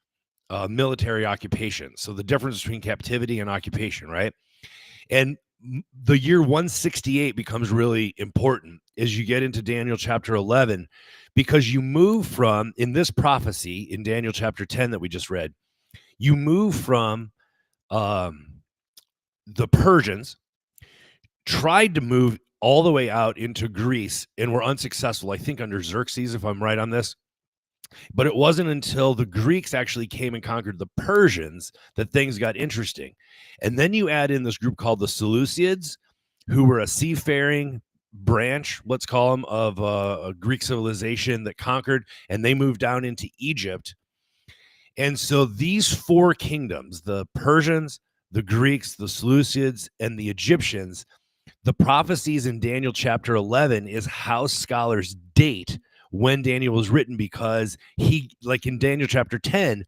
military occupation. So the difference between captivity and occupation, right? And the year 168 becomes really important as you get into Daniel chapter 11, because you move from, in this prophecy in Daniel chapter 10 that we just read, you move from the Persians tried to move all the way out into Greece and were unsuccessful, I think under Xerxes, if I'm right on this. But it wasn't until the Greeks actually came and conquered the Persians that things got interesting. And then you add in this group called the Seleucids, who were a seafaring branch, let's call them, of a Greek civilization that conquered, and they moved down into Egypt. And so these four kingdoms, the Persians, the Greeks, the Seleucids, and the Egyptians, the prophecies in Daniel chapter 11 is how scholars date when Daniel was written, because he, like in Daniel chapter 10,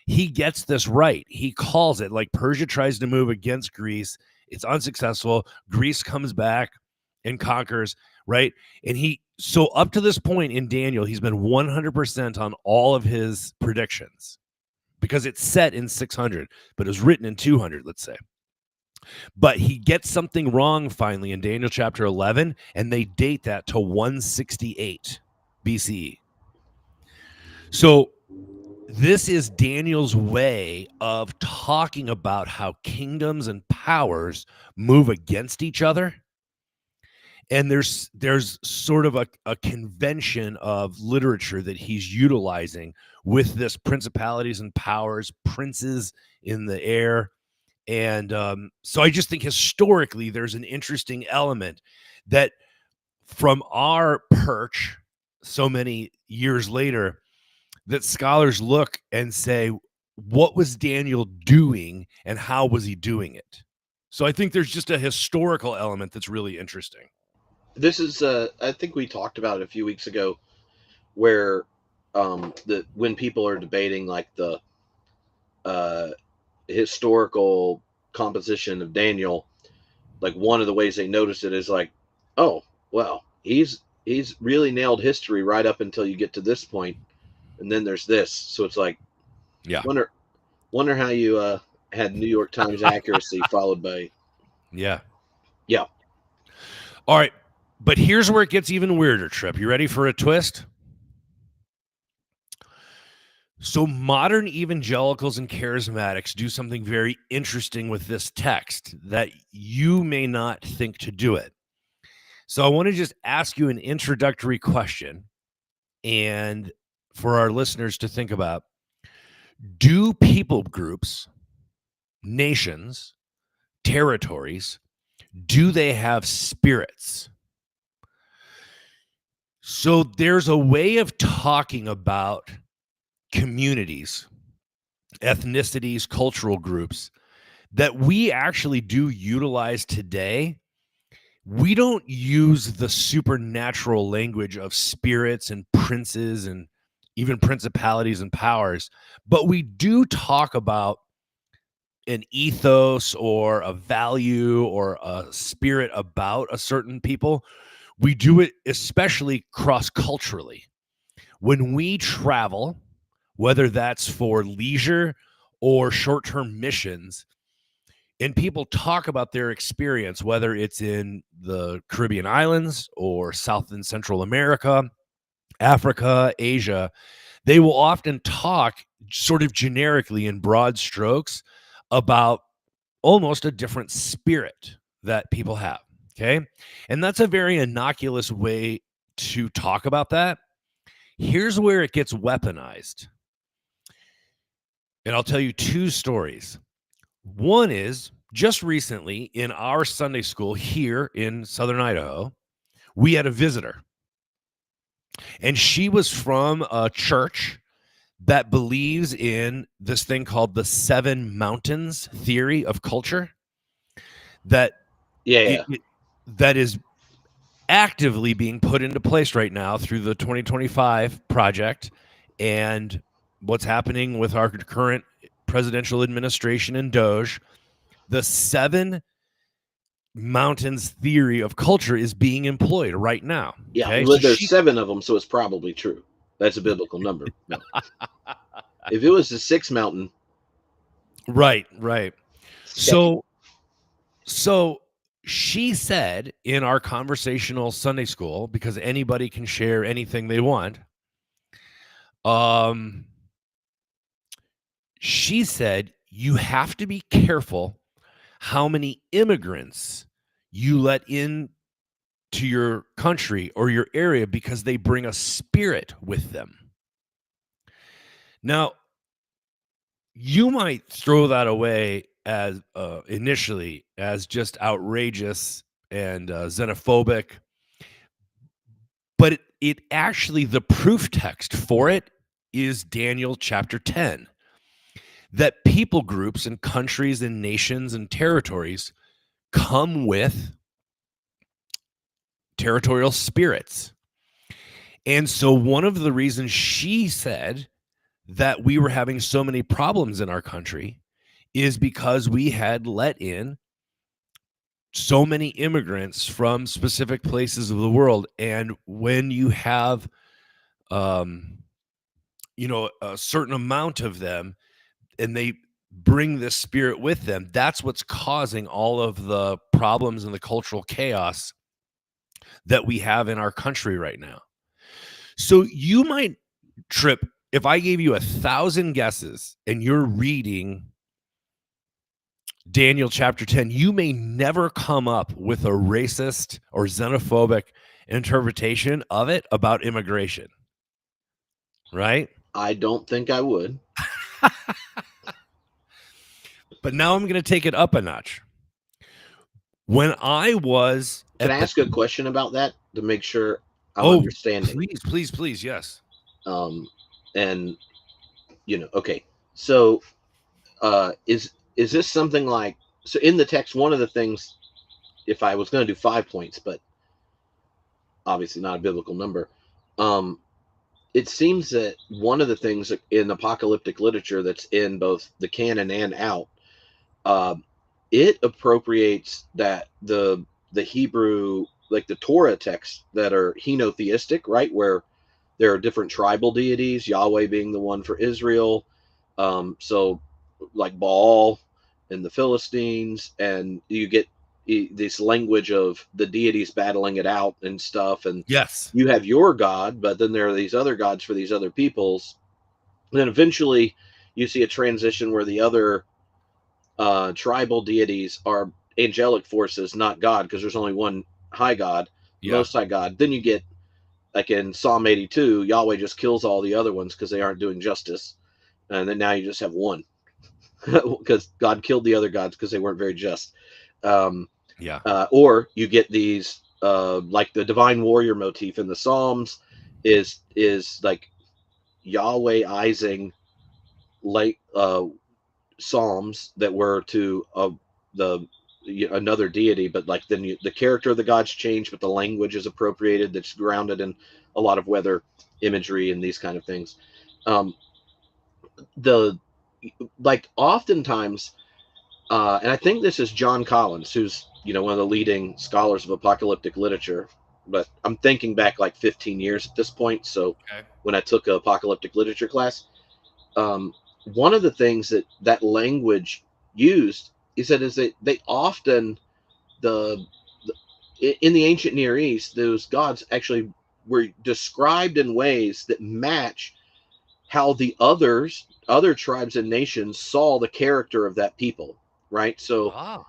he gets this right. He calls it, like, Persia tries to move against Greece. It's unsuccessful. Greece comes back and conquers, right? And so up to this point in Daniel, he's been 100% on all of his predictions, because it's set in 600, but it was written in 200, let's say. But he gets something wrong finally in Daniel chapter 11, and they date that to 168 BCE. So this is Daniel's way of talking about how kingdoms and powers move against each other. And there's sort of a convention of literature that he's utilizing with this principalities and powers, princes in the air. And so I just think historically there's an interesting element that from our perch so many years later, that scholars look and say, what was Daniel doing and how was he doing it? So I think there's just a historical element that's really interesting. This is, I think we talked about it a few weeks ago, where when people are debating like the historical composition of Daniel, like one of the ways they notice it is like, oh, well, he's really nailed history right up until you get to this point, and then there's this. So it's like, yeah, wonder how you had New York Times accuracy followed by, yeah. All right, but here's where it gets even weirder, Tripp. You ready for a twist? So modern evangelicals and charismatics do something very interesting with this text that you may not think to do it. So I want to just ask you an introductory question, and for our listeners to think about. Do people groups, nations, territories, do they have spirits? So there's a way of talking about communities, ethnicities, cultural groups that we actually do utilize today. We don't use the supernatural language of spirits and princes and even principalities and powers, but we do talk about an ethos or a value or a spirit about a certain people. We do it especially cross-culturally. When we travel, whether that's for leisure or short-term missions, and people talk about their experience, whether it's in the Caribbean islands or South and Central America, Africa, Asia, they will often talk sort of generically in broad strokes about almost a different spirit that people have. Okay. And that's a very innocuous way to talk about that. Here's where it gets weaponized. And I'll tell you two stories. One is just recently in our Sunday school here in Southern Idaho, we had a visitor. And she was from a church that believes in this thing called the 7 mountains theory of culture. That that is actively being put into place right now through the 2025 project and what's happening with our current presidential administration and Doge. The 7 mountains theory of culture is being employed right now. Yeah, well, there's 7 of them, so it's probably true. That's a biblical number. No. If it was the sixth mountain, Right. sketchy. So she said in our conversational Sunday school, because anybody can share anything they want. She said you have to be careful how many immigrants you let in to your country or your area, because they bring a spirit with them. Now, you might throw that away as initially as just outrageous and xenophobic, but it actually, the proof text for it is Daniel chapter 10, that people groups and countries and nations and territories come with territorial spirits. And so one of the reasons she said that we were having so many problems in our country is because we had let in so many immigrants from specific places of the world. And when you have, a certain amount of them, and they bring this spirit with them, that's what's causing all of the problems and the cultural chaos that we have in our country right now. So you might, Tripp, if I gave you 1,000 guesses and you're reading Daniel chapter 10, you may never come up with a racist or xenophobic interpretation of it about immigration. Right? I don't think I would. But now I'm going to take it up a notch. When I was... Can I ask a question about that to make sure I'm understanding? Please, yes. And, okay. So is this something like, so in the text, one of the things, if I was going to do 5 points, but obviously not a biblical number, it seems that one of the things in apocalyptic literature that's in both the canon and out, it appropriates that the Hebrew, like the Torah texts that are henotheistic, right, where there are different tribal deities, Yahweh being the one for Israel, so like Baal and the Philistines, and you get this language of the deities battling it out and stuff, and yes, you have your God, but then there are these other gods for these other peoples. And then eventually you see a transition where the other tribal deities are angelic forces, not God, because there's only one high God, Most High God. Then you get, like in Psalm 82, Yahweh just kills all the other ones because they aren't doing justice. And then now you just have one because God killed the other gods because they weren't very just. Or you get these, like the divine warrior motif in the Psalms is like Yahweh-izing like Psalms that were to another deity, but like then the character of the gods change, but the language is appropriated. That's grounded in a lot of weather imagery and these kind of things. Oftentimes, and I think this is John Collins, who's one of the leading scholars of apocalyptic literature. But I'm thinking back like 15 years at this point. So when I took an apocalyptic literature class, one of the things that language used is that they often in the ancient Near East, those gods actually were described in ways that match how the other tribes and nations saw the character of that people, right? So,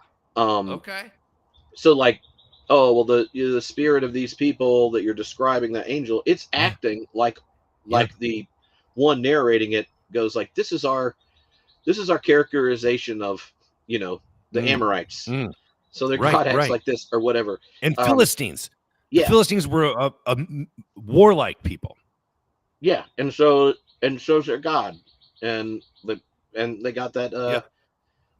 so like, oh well, the spirit of these people that you're describing, that angel, it's acting like the one narrating it goes like, this is our characterization of the Amorites. So their god acts like this or whatever. And Philistines. The Philistines were a warlike people. Yeah, and so's their god, and they got that.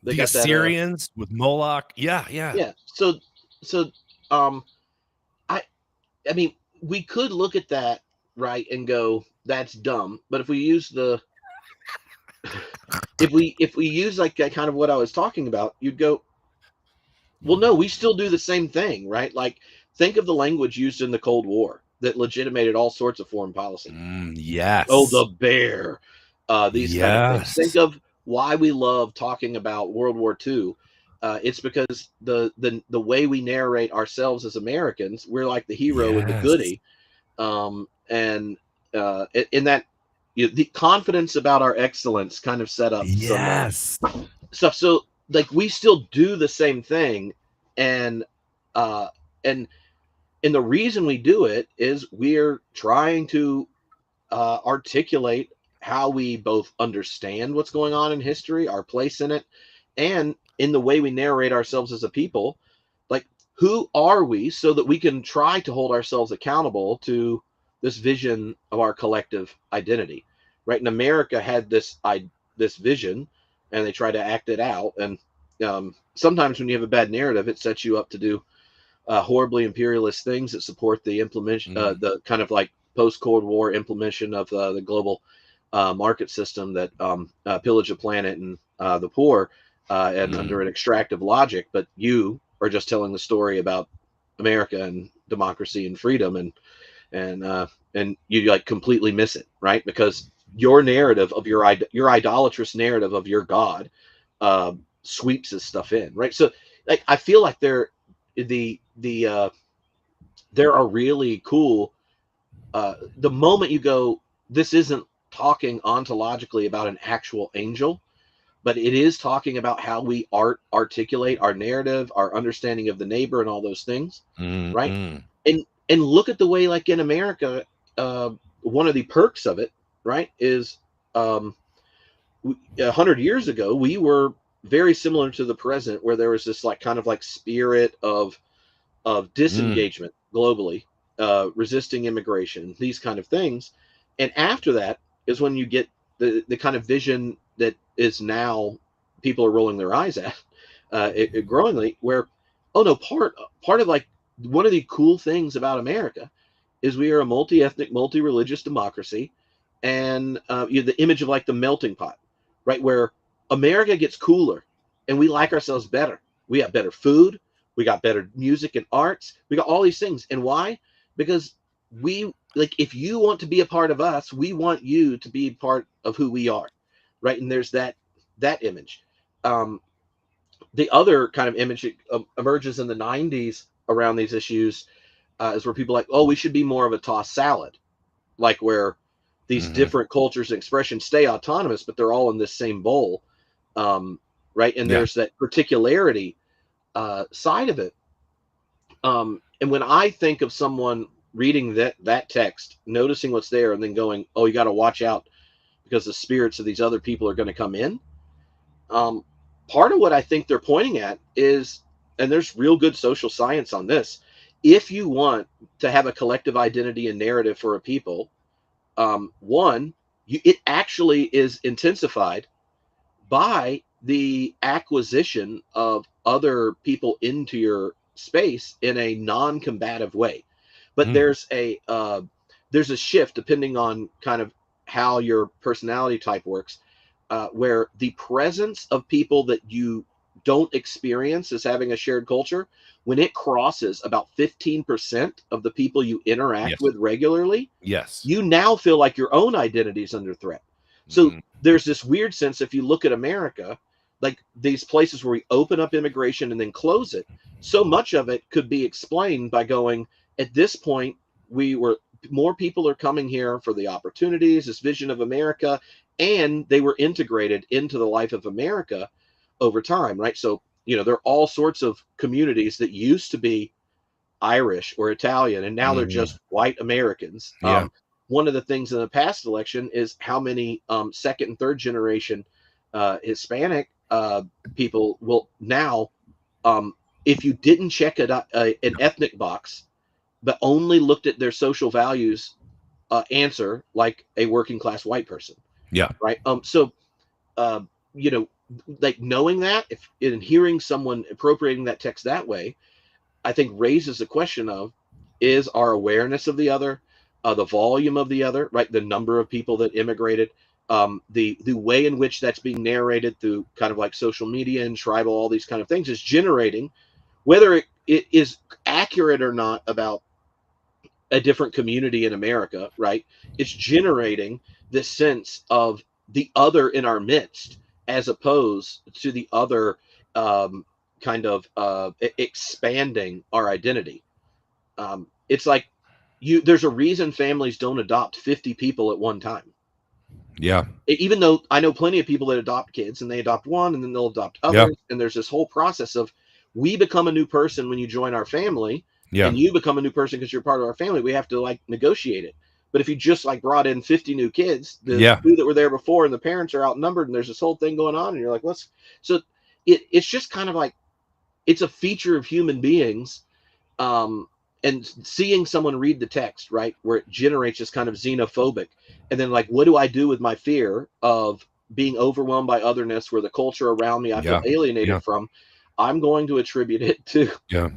They the got Assyrians with Moloch. Yeah. So, I mean, we could look at that, right, and go, that's dumb. But if we use if we use like that kind of what I was talking about, you'd go, well, no, we still do the same thing, right? Like, think of the language used in the Cold War. that legitimated all sorts of foreign policy. Oh, Yes. the bear, these kind of things. Think Yes. of why we love talking about World War II. It's because the way we narrate ourselves as Americans, we're like the hero and the Yes. goody, and in that, the confidence about our excellence kind of set up some Yes. stuff. So like we still do the same thing, and uh, and and the reason we do it is we're trying to articulate how we both understand what's going on in history, our place in it, and in the way we narrate ourselves as a people. Like, who are we so that we can try to hold ourselves accountable to this vision of our collective identity, right? And America had this vision, and they try to act it out. And sometimes when you have a bad narrative, it sets you up to do horribly imperialist things that support the implementation, Mm. the kind of like post Cold War implementation of the global market system that pillage the planet and the poor, and under an extractive logic. But you are just telling the story about America and democracy and freedom, and you like completely miss it, right? Because your narrative of your idolatrous narrative of your God uh, sweeps this stuff in, right? So like I feel like there are really cool the moment you go, this isn't talking ontologically about an actual angel, but it is talking about how we articulate our narrative, our understanding of the neighbor, and all those things, right? Mm-mm. And look at the way, like in America, uh, one of the perks of it, right, is 100 years ago we were very similar to the present, where there was this like kind of like spirit of Mm. disengagement globally, resisting immigration, these kind of things. And after that is when you get the kind of vision that is now people are rolling their eyes at, growingly, where, oh no, part of like one of the cool things about America is we are a multi-ethnic, multi-religious democracy, and the image of like the melting pot, right, where America gets cooler, and we like ourselves better. We have better food, we got better music and arts, we got all these things. And why? Because we like, if you want to be a part of us, we want you to be part of who we are, right? And there's that image. Um, the other kind of image that emerges in the 90s around these issues is where people are like, oh, we should be more of a tossed salad, like where these Mm-hmm. different cultures and expressions stay autonomous, but they're all in this same bowl, right? And Yeah. there's that particularity side of it. And when I think of someone reading that text, noticing what's there, and then going, oh, you got to watch out because the spirits of these other people are going to come in. Um, Part of what I think they're pointing at is, and there's real good social science on this, if you want to have a collective identity and narrative for a people, one, it actually is intensified by the acquisition of other people into your space in a non-combative way. But Mm. there's a shift depending on kind of how your personality type works, where the presence of people that you don't experience as having a shared culture, when it crosses about 15% of the people you interact Yes. with regularly, Yes. you now feel like your own identity is under threat. So Mm. there's this weird sense, if you look at America, like these places where we open up immigration and then close it, so much of it could be explained by going, at this point, we were more people are coming here for the opportunities, this vision of America, and they were integrated into the life of America over time, right? So, there are all sorts of communities that used to be Irish or Italian, and now they're Mm. just white Americans. Yeah. One of the things in the past election is how many second and third generation Hispanic people will now, um, if you didn't check an ethnic box, but only looked at their social values, answer like a working class white person, Yeah. right? So, uh, you know, like knowing that, if and hearing someone appropriating that text that way, I think raises the question of, is our awareness of the other, the volume of the other, right? The number of people that immigrated, the way in which that's being narrated through kind of like social media and tribal, all these kind of things, is generating, whether it is accurate or not about a different community in America, right? It's generating this sense of the other in our midst, as opposed to the other, kind of expanding our identity. It's like there's a reason families don't adopt 50 people at one time. Yeah. Even though I know plenty of people that adopt kids and they adopt one and then they'll adopt Yeah. others. And there's this whole process of, we become a new person when you join our family, Yeah. and you become a new person because you're part of our family. We have to like negotiate it. But if you just like brought in 50 new kids, the Yeah. two that were there before and the parents are outnumbered, and there's this whole thing going on, and you're like, what's so it's just kind of like, it's a feature of human beings. And seeing someone read the text, right, where it generates this kind of xenophobic, and then like, what do I do with my fear of being overwhelmed by otherness, where the culture around me I feel Yeah. alienated Yeah. from? I'm going to attribute it to Yeah.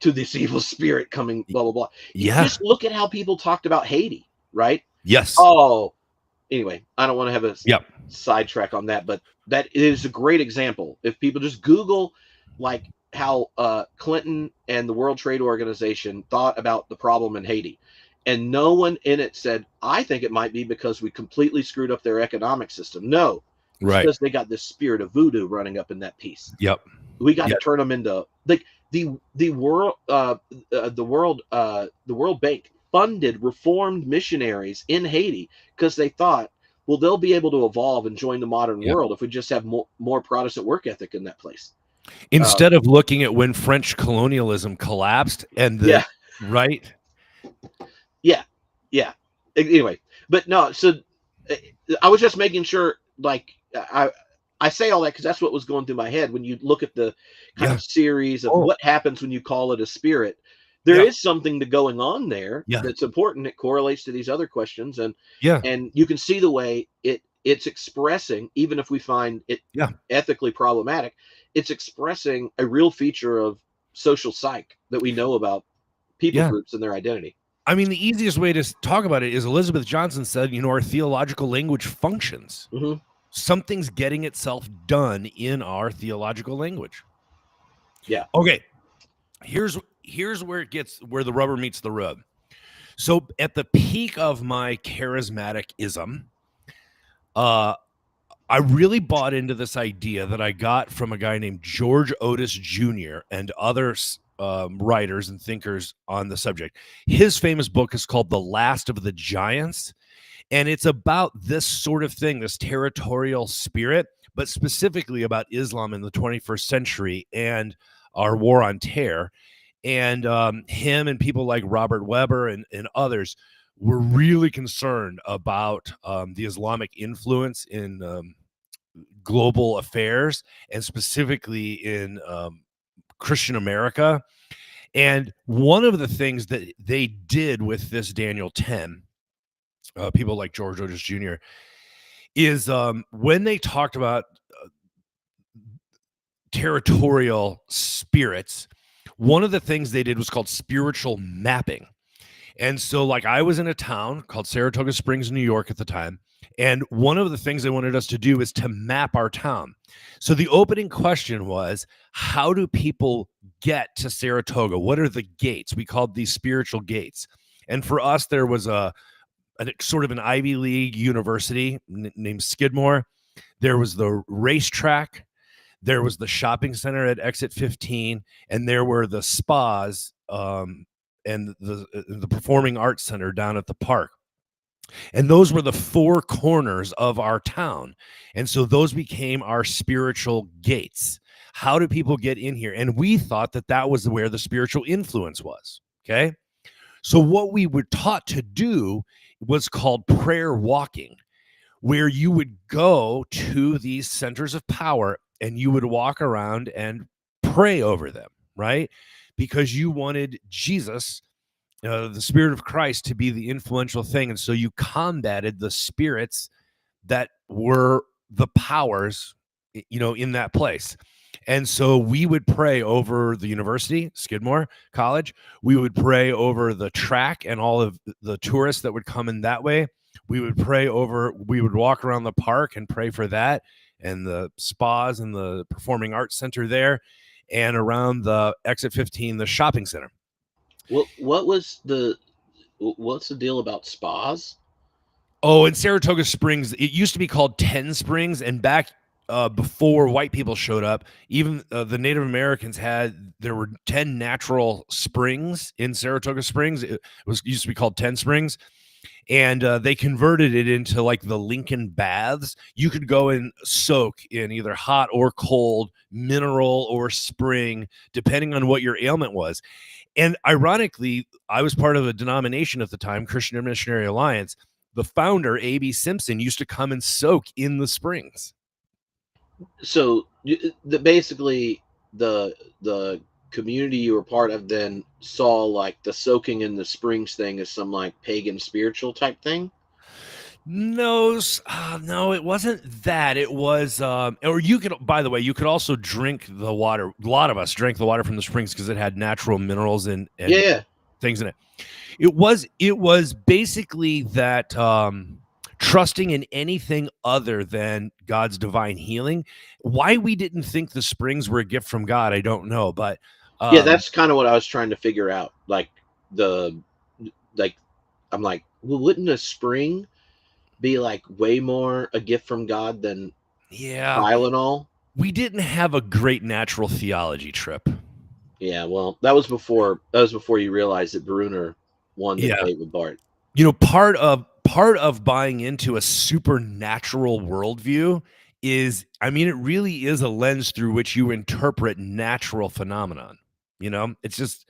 this evil spirit coming, blah blah blah. You Yeah. just look at how people talked about Haiti, right? Yes. Oh, anyway, I don't want to have a Yep. sidetrack on that, but that is a great example. If people just Google like how Clinton and the World Trade Organization thought about the problem in Haiti, and no one in it said, I think it might be because we completely screwed up their economic system. No, it's Right. because they got this spirit of voodoo running up in that piece. Yep. We got Yep. to turn them into like the World Bank funded reformed missionaries in Haiti because they thought, well, they'll be able to evolve and join the modern Yep. world if we just have more Protestant work ethic in that place. Instead of looking at when French colonialism collapsed and the Yeah. right. Yeah. Anyway, but no. So I was just making sure, like, I say all that because that's what was going through my head when you look at the kind Yeah. of series of Oh. what happens when you call it a spirit. There Yeah. is something going on there Yeah. that's important. It correlates to these other questions, and Yeah. you can see the way it's expressing, even if we find it Yeah. ethically problematic, it's expressing a real feature of social psych that we know about people Yeah. groups and their identity. I mean, the easiest way to talk about it is Elizabeth Johnson said, our theological language functions. Mm-hmm. Something's getting itself done in our theological language. Yeah. Okay. Here's where the rubber meets the road. So at the peak of my charismatic-ism, I really bought into this idea that I got from a guy named George Otis Jr. and other writers and thinkers on the subject. His famous book is called The Last of the Giants, and it's about this sort of thing, this territorial spirit, but specifically about Islam in the 21st century and our war on terror. And him and people like Robert Weber and others were really concerned about the Islamic influence in global affairs, and specifically in Christian America. And one of the things that they did with this Daniel 10, people like George Otis Jr., is when they talked about territorial spirits, one of the things they did was called spiritual mapping. And so, like, I was in a town called Saratoga Springs, New York at the time. And one of the things they wanted us to do is to map our town. So the opening question was, how do people get to Saratoga? What are the gates? We called these spiritual gates. And for us, there was a sort of an Ivy League university named Skidmore. There was the racetrack. There was the shopping center at exit 15. And there were the spas, and the Performing Arts Center down at the park. And those were the four corners of our town. And so those became our spiritual gates. How do people get in here? And we thought that that was where the spiritual influence was. Okay. So what we were taught to do was called prayer walking, where you would go to these centers of power and you would walk around and pray over them, right? Because you wanted Jesus, the Spirit of Christ, to be the influential thing. And so you combated the spirits that were the powers, in that place. And so we would pray over the university, Skidmore College. We would pray over the track and all of the tourists that would come in that way. We would walk around the park and pray for that, and the spas and the Performing Arts Center there, and around the exit 15, the shopping center. What was What's the deal about spas? Oh, in Saratoga Springs, it used to be called 10 Springs, and back before white people showed up, even the Native Americans there were 10 natural springs in Saratoga Springs. It was used to be called 10 Springs, and they converted it into like the Lincoln Baths. You could go and soak in either hot or cold, mineral or spring, depending on what your ailment was. And ironically, I was part of a denomination at the time, Christian Missionary Alliance. The founder, A.B. Simpson, used to come and soak in the springs. So basically the community you were part of then saw like the soaking in the springs thing as some like pagan spiritual type thing. No, no, it wasn't that. It was, or you could, by the way, you could also drink the water. A lot of us drank the water from the springs because it had natural minerals and Yeah. things in it. It was basically that trusting in anything other than God's divine healing. Why we didn't think the springs were a gift from God, I don't know, but Yeah, that's kind of what I was trying to figure out. The like I'm like, well, wouldn't a spring be like way more a gift from God than yeah, Tylenol? we didn't have a great natural theology, Tripp. Yeah, well, that was before you realized that Bruner won the Yeah, debate with Bart. part of buying into a supernatural worldview is, I mean, it really is a lens through which you interpret natural phenomenon. It's just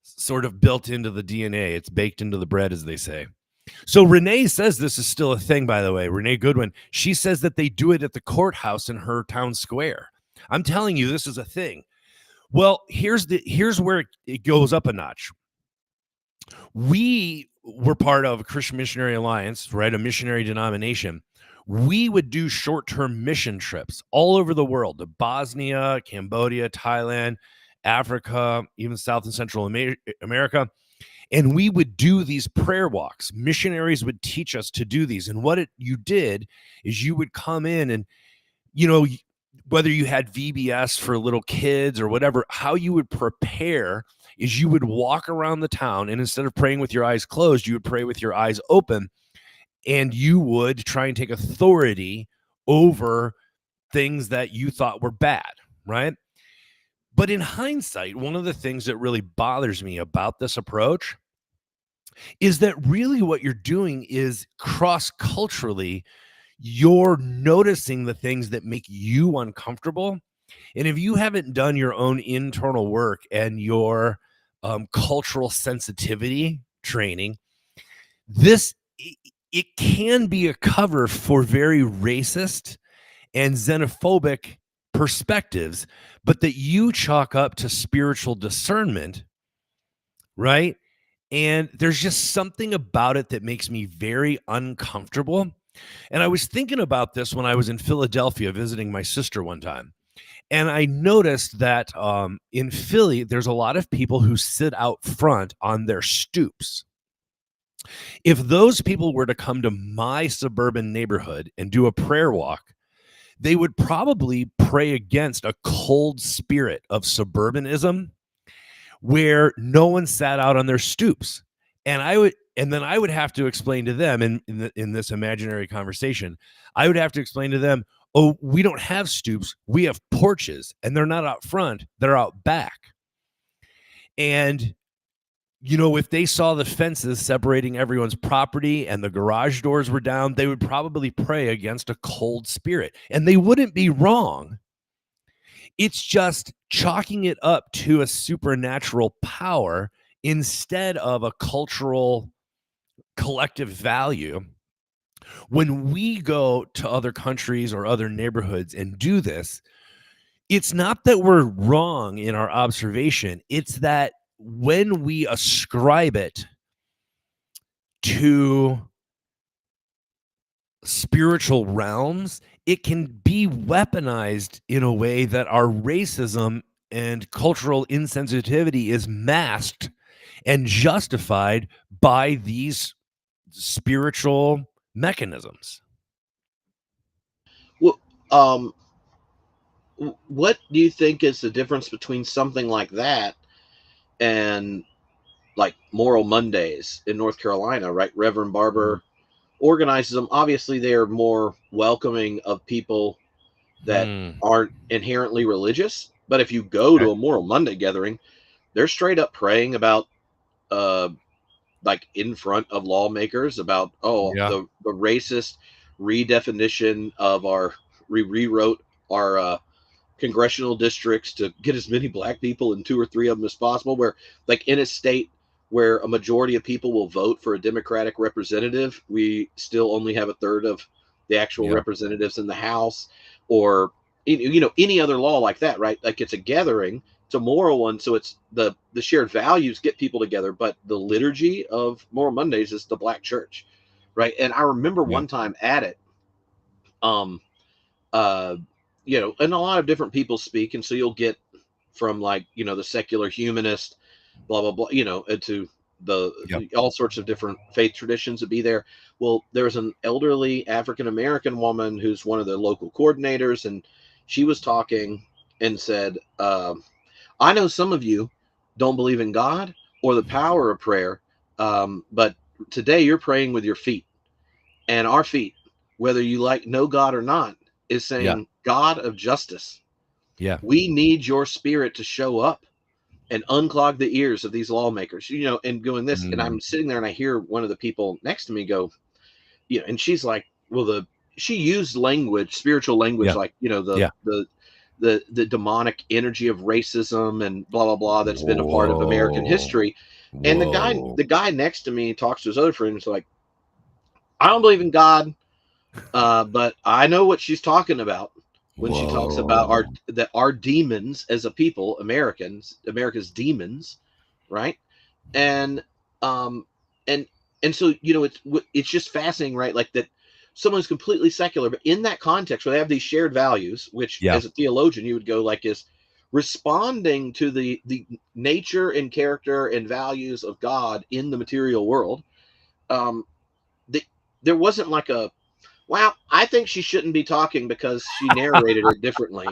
sort of built into the DNA. It's baked into the bread, as they say. So Renee says this is still a thing, by the way. Renee Goodwin, she says that they do it at the courthouse in her town square. I'm telling you, this is a thing. Well, here's where it goes up a notch. We were part of a Christian Missionary Alliance, right? A missionary denomination. We would do short-term mission trips all over the world, to Bosnia, Cambodia, Thailand, Africa, even South and Central America. And we would do these prayer walks. Missionaries would teach us to do these. And what you did is you would come in and, you know, whether you had VBS for little kids or whatever, how you would prepare is you would walk around the town, and instead of praying with your eyes closed, you would pray with your eyes open, and you would try and take authority over things that you thought were bad, right? But in hindsight, one of the things that really bothers me about this approach is that really what you're doing is cross-culturally, you're noticing the things that make you uncomfortable. And if you haven't done your own internal work and your cultural sensitivity training, it can be a cover for very racist and xenophobic perspectives, but that you chalk up to spiritual discernment, right? And there's just something about it that makes me very uncomfortable. And I was thinking about this when I was in Philadelphia visiting my sister one time. And I noticed that in Philly, there's a lot of people who sit out front on their stoops. If those people were to come to my suburban neighborhood and do a prayer walk, they would probably pray against a cold spirit of suburbanism where no one sat out on their stoops. And then I would have to explain to them in this imaginary conversation, I would have to explain to them, oh, we don't have stoops, we have porches, and they're not out front, they're out back. And if they saw the fences separating everyone's property and the garage doors were down, they would probably pray against a cold spirit. And they wouldn't be wrong. It's just chalking it up to a supernatural power instead of a cultural collective value. When we go to other countries or other neighborhoods and do this, it's not that we're wrong in our observation. It's that when we ascribe it to spiritual realms, it can be weaponized in a way that our racism and cultural insensitivity is masked and justified by these spiritual mechanisms. Well, what do you think is the difference between something like that and like Moral Mondays in North Carolina, right? Reverend Barber organizes them. Obviously, they are more welcoming of people that Mm. aren't inherently religious. But if you go Okay. to a Moral Monday gathering, they're straight up praying about, uh, like in front of lawmakers, about Yeah. the racist redefinition of our rewrote our congressional districts to get as many black people in two or three of them as possible, where like in a state where a majority of people will vote for a democratic representative, we still only have a third of the actual Yeah. representatives in the house, or any other law like that, right? Like it's a gathering, it's a moral one, so it's the shared values get people together, but the liturgy of Moral Mondays is the black church, right? And I remember Yeah. one time at it, um uh and a lot of different people speak, and so you'll get from like the secular humanist, blah blah blah, into the Yep. all sorts of different faith traditions that be there. Well, there's an elderly African American woman who's one of the local coordinators, and she was talking and said, I know some of you don't believe in God or the power of prayer, but today you're praying with your feet, and our feet, whether you like know God or not, is Yeah. saying, God of justice, Yeah. we need your spirit to show up and unclog the ears of these lawmakers, and going this. And Mm. I'm sitting there and I hear one of the people next to me go, and she's like, well, she used language, spiritual language, Yeah. like, Yeah. the demonic energy of racism and blah, blah, blah, that's been a part of American Whoa. history. And the guy, Whoa. the guy next to me talks to his other friends like, I don't believe in God. But I know what she's talking about when she talks about Whoa. our demons as a people, America's demons, right? And um and so it's just fascinating, right? Like that someone's completely secular, but in that context where they have these shared values, which Yeah. as a theologian you would go like is responding to the nature and character and values of God in the material world. Um, the, there wasn't like a wow, I think she shouldn't be talking because she narrated it differently.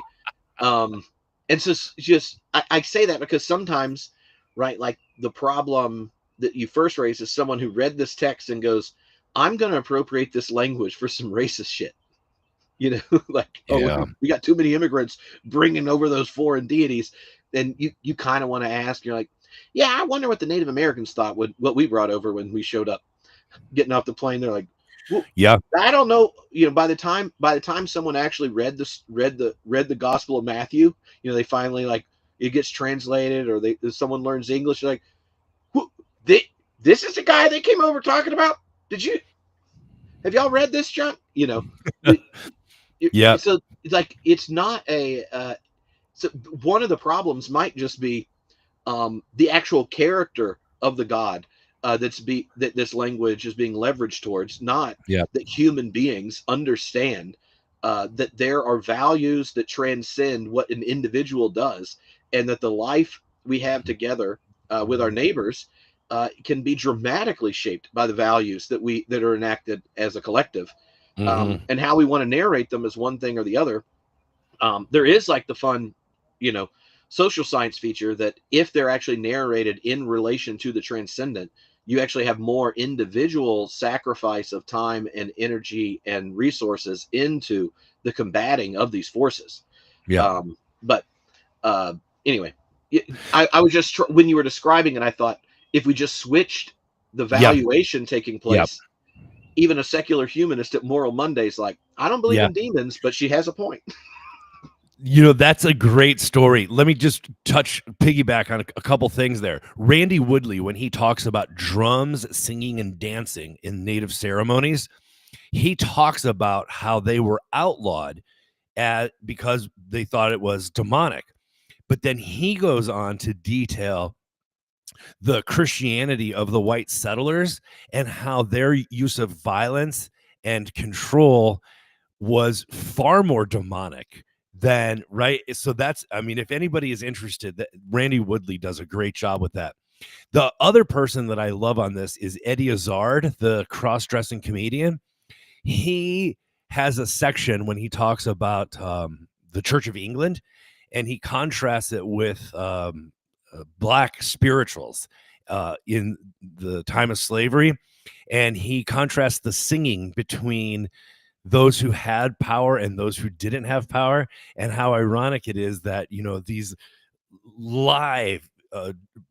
Um, and so just I say that because sometimes, right, like the problem that you first raise is someone who read this text and goes, I'm going to appropriate this language for some racist shit. Like, oh, Yeah. we got too many immigrants bringing over those foreign deities. And you kind of want to ask, you're like, yeah, I wonder what the Native Americans thought what we brought over when we showed up getting off the plane. They're like, well, Yeah. I don't know. By the time someone actually read the Gospel of Matthew, they finally like it gets translated, or someone learns English. They're like, they, this is the guy they came over talking about. Have y'all read this, John? Yeah. So it's like it's not a. So one of the problems might just be the actual character of the God that this language is being leveraged towards, not Yeah. that human beings understand that there are values that transcend what an individual does, and that the life we have together with our neighbors can be dramatically shaped by the values that are enacted as a collective, Hmm. and how we want to narrate them is one thing or the other. There is like the fun, you know, social science feature that if they're actually narrated in relation to the transcendent, you actually have more individual sacrifice of time and energy and resources into the combating of these forces. Yeah. But anyway, I was just when you were describing it, I thought if we just switched the Yeah. valuation taking Yeah. place, even a secular humanist at Moral Mondays, like, I don't believe Yeah. in demons, but she has a point. That's a great story. Let me just piggyback on a couple things there. Randy Woodley, when he talks about drums, singing, and dancing in native ceremonies, he talks about how they were outlawed because they thought it was demonic. But then he goes on to detail the Christianity of the white settlers and how their use of violence and control was far more demonic than right. So if anybody is interested, that Randy Woodley does a great job with that. The other person that I love on this is Eddie Izzard, the cross-dressing comedian. He has a section when he talks about the Church of England, and he contrasts it with black spirituals. in the time of slavery, and he contrasts the singing between those who had power and those who didn't have power, and how ironic it is that, you know, these live,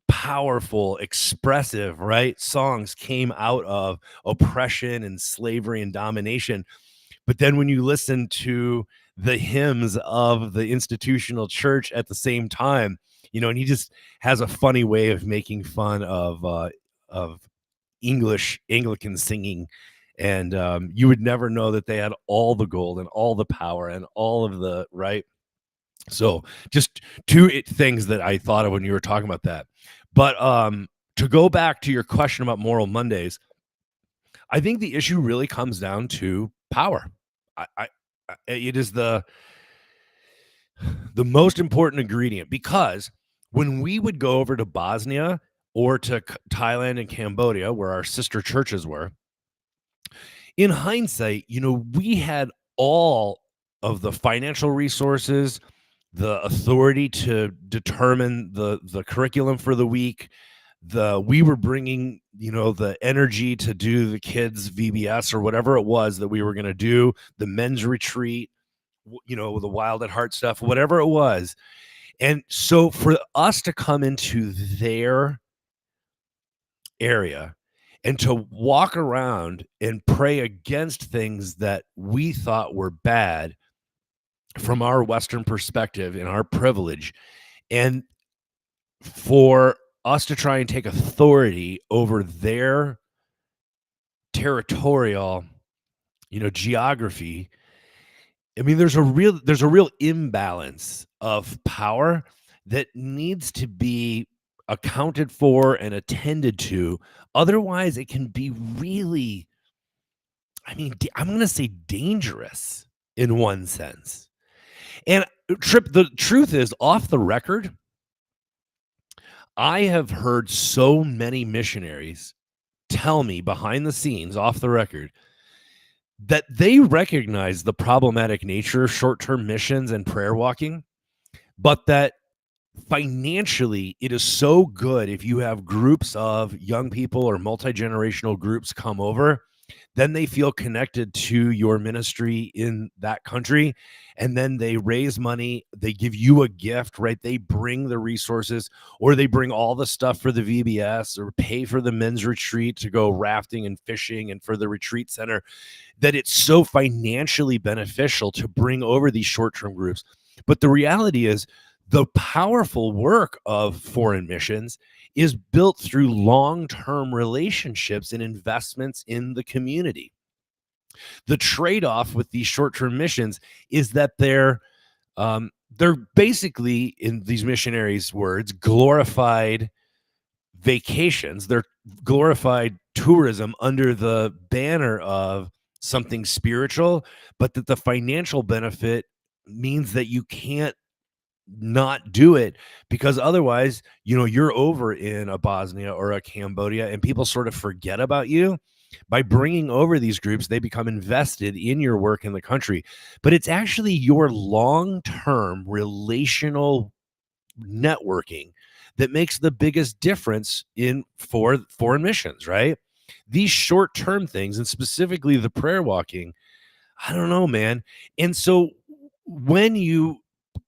powerful, expressive, right, songs came out of oppression and slavery and domination. But then when you listen to the hymns of the institutional church at the same time, you know, and he just has a funny way of making fun of English Anglican singing. And you would never know that they had all the gold and all the power and all of the right. So just two things that I thought of when you were talking about that. But to go back to your question about Moral Mondays, I think the issue really comes down to power. It is the most important ingredient, because when we would go over to Bosnia or to Thailand and Cambodia, where our sister churches were, in hindsight, you know, we had all of the financial resources, the authority to determine the curriculum for the week. We were bringing, you know, the energy to do the kids VBS or whatever it was that we were going to do, the men's retreat, you know, the Wild at Heart stuff, whatever it was. And so for us to come into their area and to walk around and pray against things that we thought were bad from our Western perspective and our privilege, and for us to try and take authority over their territorial, you know, geography. I mean, there's a real imbalance of power that needs to be accounted for and attended to. Otherwise, it can be really, I mean, I'm going to say dangerous in one sense. And Tripp, the truth is, off the record, I have heard so many missionaries tell me behind the scenes, off the record, that they recognize the problematic nature of short-term missions and prayer walking, but that financially it is so good if you have groups of young people or multi-generational groups come over, then they feel connected to your ministry in that country, and then they raise money, they give you a gift, right? They bring the resources, or they bring all the stuff for the VBS, or pay for the men's retreat to go rafting and fishing and for the retreat center, that it's so financially beneficial to bring over these short-term groups. But the reality is, the powerful work of foreign missions is built through long-term relationships and investments in the community. The trade-off with these short-term missions is that they're basically, in these missionaries' words, glorified vacations. They're glorified tourism under the banner of something spiritual, but that the financial benefit means that you can't not do it, because otherwise, you know, you're over in a Bosnia or a Cambodia and people sort of forget about you. By bringing over these groups, they become invested in your work in the country. But it's actually your long-term relational networking that makes the biggest difference in for foreign missions, right? These short-term things, and specifically the prayer walking, I don't know, man. And so when you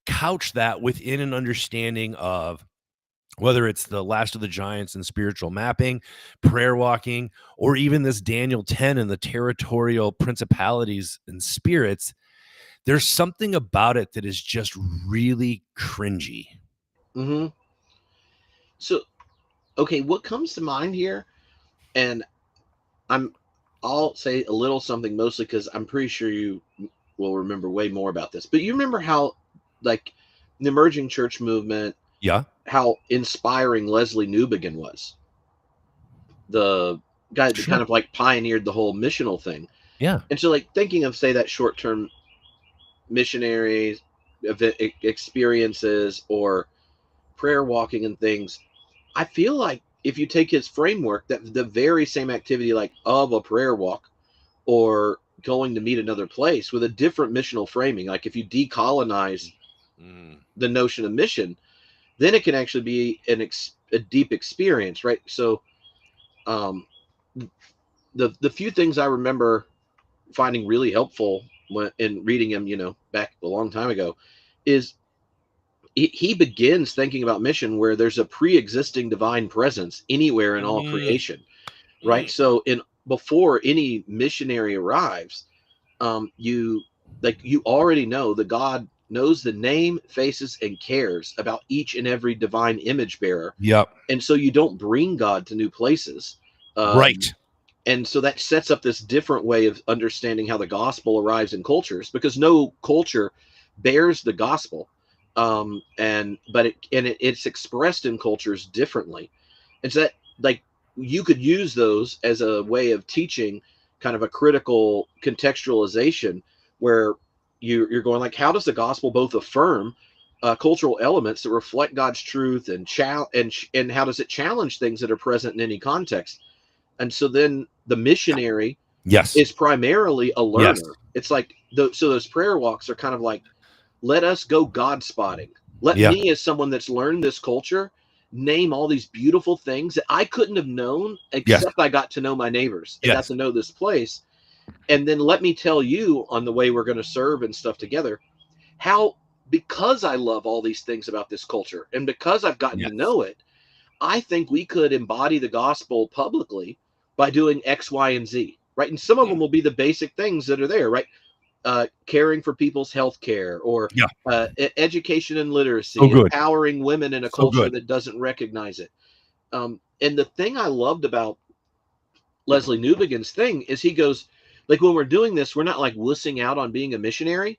couch that within an understanding of whether it's the Last of the Giants and spiritual mapping, prayer walking, or even this Daniel 10 and the territorial principalities and spirits, there's something about it that is just really cringy. Mm-hmm. So, okay, what comes to mind here, and I'll say a little something, mostly because I'm pretty sure you will remember way more about this. But you remember how, like, the emerging church movement, Yeah. how inspiring Leslie Newbigin was, the guy that kind Sure. of like pioneered the whole missional thing. Yeah. And so, like, thinking of, say, that short-term missionaries experiences or prayer walking and things, I feel like if you take his framework, that the very same activity, like of a prayer walk or going to meet another place with a different missional framing, like if you decolonize the notion of mission, then it can actually be a deep experience, right? So um, the few things I remember finding really helpful when in reading him, back a long time ago, is he begins thinking about mission where there's a pre-existing divine presence anywhere in all Mm, creation, right? mm. So in before any missionary arrives, you already know that God knows the name, faces, and cares about each and every divine image bearer, Yep. and so you don't bring God to new places. Right. And so that sets up this different way of understanding how the gospel arrives in cultures, because no culture bears the gospel, it's expressed in cultures differently. And so that, like, you could use those as a way of teaching kind of a critical contextualization, where you're going like, how does the gospel both affirm cultural elements that reflect God's truth, and how does it challenge things that are present in any context? And so then the missionary Yes. is primarily a Yes. learner. It's like so those prayer walks are kind of like, let us go God spotting. Let Yeah. me, as someone that's learned this culture, name all these beautiful things that I couldn't have known Yes. except I got to know my neighbors and got Yes. to know this place. And then let me tell you on the way we're going to serve and stuff together, how, because I love all these things about this culture and because I've gotten to Yes. know it, I think we could embody the gospel publicly by doing X, Y, and Z, right? And some of them Mm. will be the basic things that are there, right? Caring for people's health care, or Yeah. education and So literacy, good. empowering women in a So culture good. that doesn't recognize it. And the thing I loved about Leslie Newbigin's thing is he goes, like, when we're doing this, we're not like wussing out on being a missionary.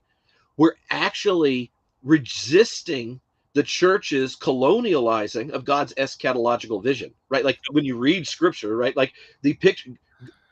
We're actually resisting the church's colonializing of God's eschatological vision, right? Like when you read scripture, right? Like the picture,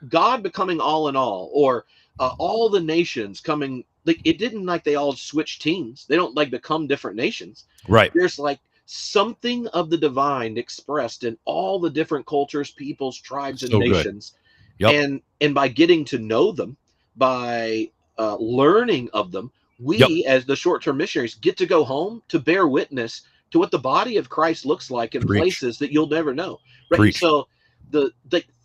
God becoming all in all, or all the nations coming, like it didn't like they all switch teams. They don't like become different nations. Right. There's like something of the divine expressed in all the different cultures, peoples, tribes, and So good. nations. Yep. And by getting to know them, by learning of them, Yep. we as the short-term missionaries get to go home to bear witness to what the body of Christ looks like in Preach. places that you'll never know, right? And Preach. so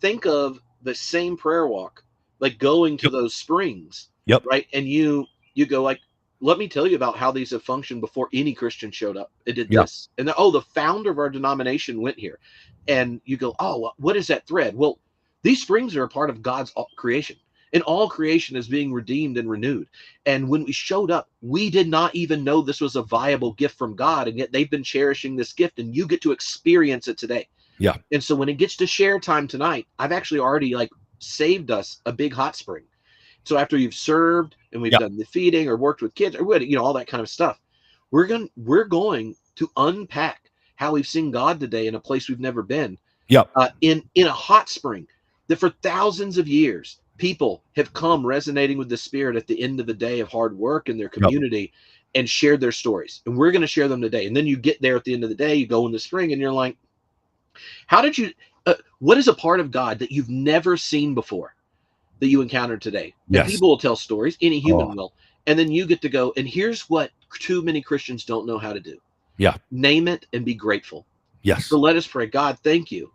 think of the same prayer walk, like going to Yep. those springs, Yep. right? And you go like, let me tell you about how these have functioned before any Christian showed up. It did Yep. this, and the founder of our denomination went here, and you go, oh, what is that thread? Well, these springs are a part of God's creation, and all creation is being redeemed and renewed. And when we showed up, we did not even know this was a viable gift from God, and yet they've been cherishing this gift, and you get to experience it today. Yeah. And so when it gets to share time tonight, I've actually already like saved us a big hot spring. So after you've served and we've Yeah. done the feeding or worked with kids or what, all that kind of stuff, we're going to unpack how we've seen God today in a place we've never been, Yep. in a hot spring that for thousands of years people have come resonating with the Spirit at the end of the day of hard work in their Yep. community and shared their stories. And we're going to share them today. And then you get there at the end of the day, you go in the spring and you're like, how did you? What is a part of God that you've never seen before that you encountered today? And Yes. people will tell stories. Any human Oh. will. And then you get to go. And here's what too many Christians don't know how to do: Yeah. name it and be grateful. Yes. So let us pray. God, thank you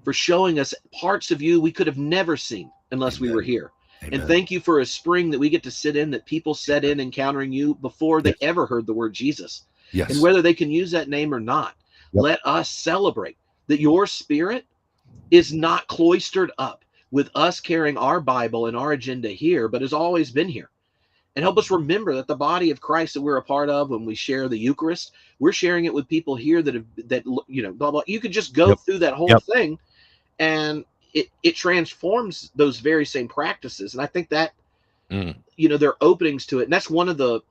for showing us parts of you we could have never seen unless we were Amen. here. Amen. And thank you for a spring that we get to sit in, that people set in encountering you before they ever heard the word Jesus. Yes. And whether they can use that name or not, Yep. let us celebrate that your Spirit is not cloistered up with us carrying our Bible and our agenda here, but has always been here. And help us remember that the body of Christ that we're a part of, when we share the Eucharist, we're sharing it with people here that blah blah. You could just go Yep. through that whole Yep. thing, and it transforms those very same practices. And I think that there are openings to it, and that's one of the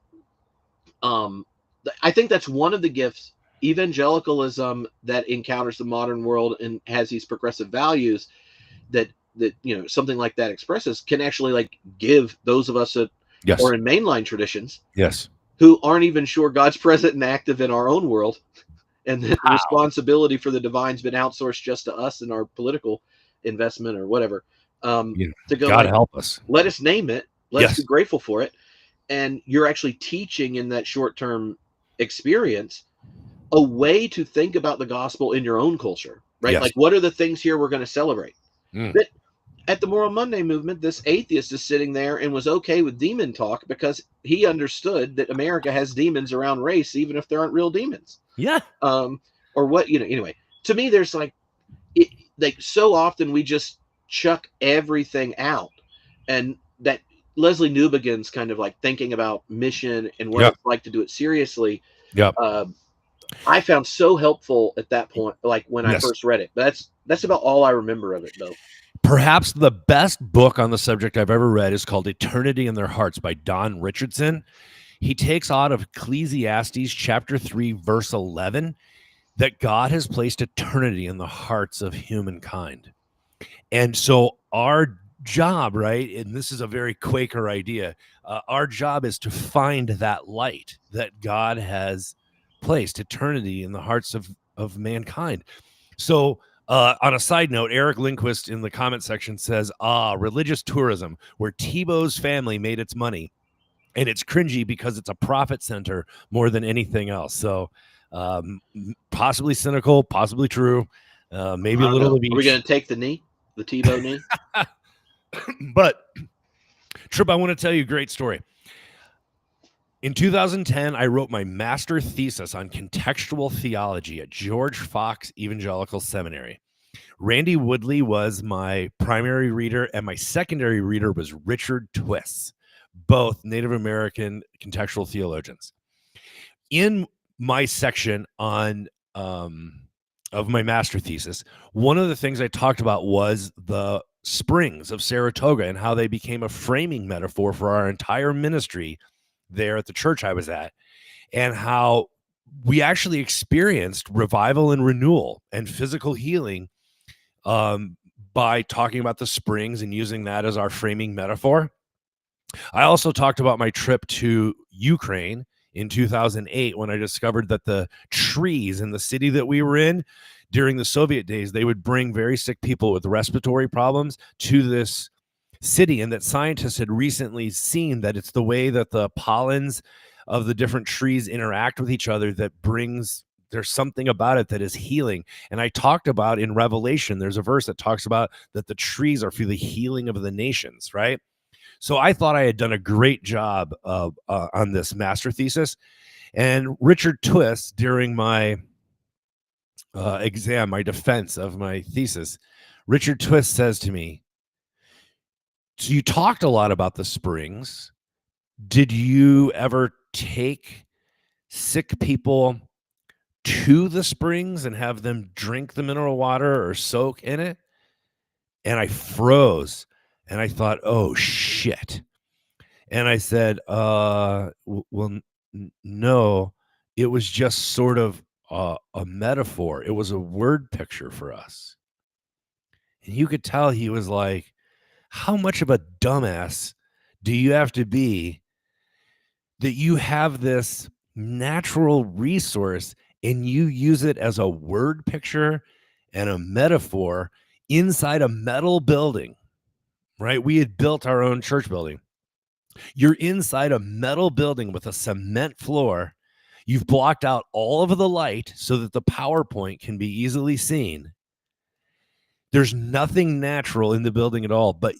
I think that's one of the gifts evangelicalism that encounters the modern world and has these progressive values that something like that expresses, can actually like give those of us that Yes. are in mainline traditions Yes. who aren't even sure God's present and active in our own world, and that the Wow. responsibility for the divine's been outsourced just to us and our political investment or whatever, Yeah. to go God like, help us. let us name it, let's be Yes. grateful for it. And you're actually teaching in that short-term experience a way to think about the gospel in your own culture, right? Yes. Like, what are the things here we're going to celebrate? Mm. That at the Moral Monday movement, this atheist is sitting there and was okay with demon talk because he understood that America has demons around race, even if there aren't real demons. Yeah. Or what, anyway, to me, there's it, like so often we just chuck everything out. And that Leslie Newbegin's kind of like thinking about mission and what Yep. it's like to do it seriously. Yep. I found so helpful at that point, like when I Yes. first read it. But that's about all I remember of it, though. Perhaps the best book on the subject I've ever read is called Eternity in Their Hearts by Don Richardson. He takes out of Ecclesiastes chapter 3, verse 11, that God has placed eternity in the hearts of humankind. And so our job, right, and this is a very Quaker idea, our job is to find that light that God has placed, eternity in the hearts of mankind. So on a side note, Eric Lindquist in the comment section says, religious tourism, where Tebow's family made its money. And it's cringy because it's a profit center more than anything else. So possibly cynical, possibly true, maybe a little of each. Are we going to take the knee, the Tebow knee? But Tripp, I want to tell you a great story. In 2010, I wrote my master thesis on contextual theology at George Fox Evangelical Seminary. Randy Woodley was my primary reader, and my secondary reader was Richard Twiss, both Native American contextual theologians. In my section on of my master thesis, one of the things I talked about was the springs of Saratoga and how they became a framing metaphor for our entire ministry there at the church I was at, and how we actually experienced revival and renewal and physical healing by talking about the springs and using that as our framing metaphor. I also talked about my trip to Ukraine in 2008 when I discovered that the trees in the city that we were in during the Soviet days, they would bring very sick people with respiratory problems to this city, and that scientists had recently seen that it's the way that the pollens of the different trees interact with each other that there's something about it that is healing. And I talked about in Revelation, there's a verse that talks about that the trees are for the healing of the nations, right? So I thought I had done a great job on this master thesis. And Richard Twiss, during my exam, my defense of my thesis, Richard Twiss says to me, so you talked a lot about the springs. Did you ever take sick people to the springs and have them drink the mineral water or soak in it? And I froze and I thought, oh shit. And I said, no, it was just sort of a metaphor. It was a word picture for us. And you could tell he was like, how much of a dumbass do you have to be that you have this natural resource and you use it as a word picture and a metaphor inside a metal building, right? We had built our own church building. You're inside a metal building with a cement floor. You've blocked out all of the light so that the PowerPoint can be easily seen. There's nothing natural in the building at all, but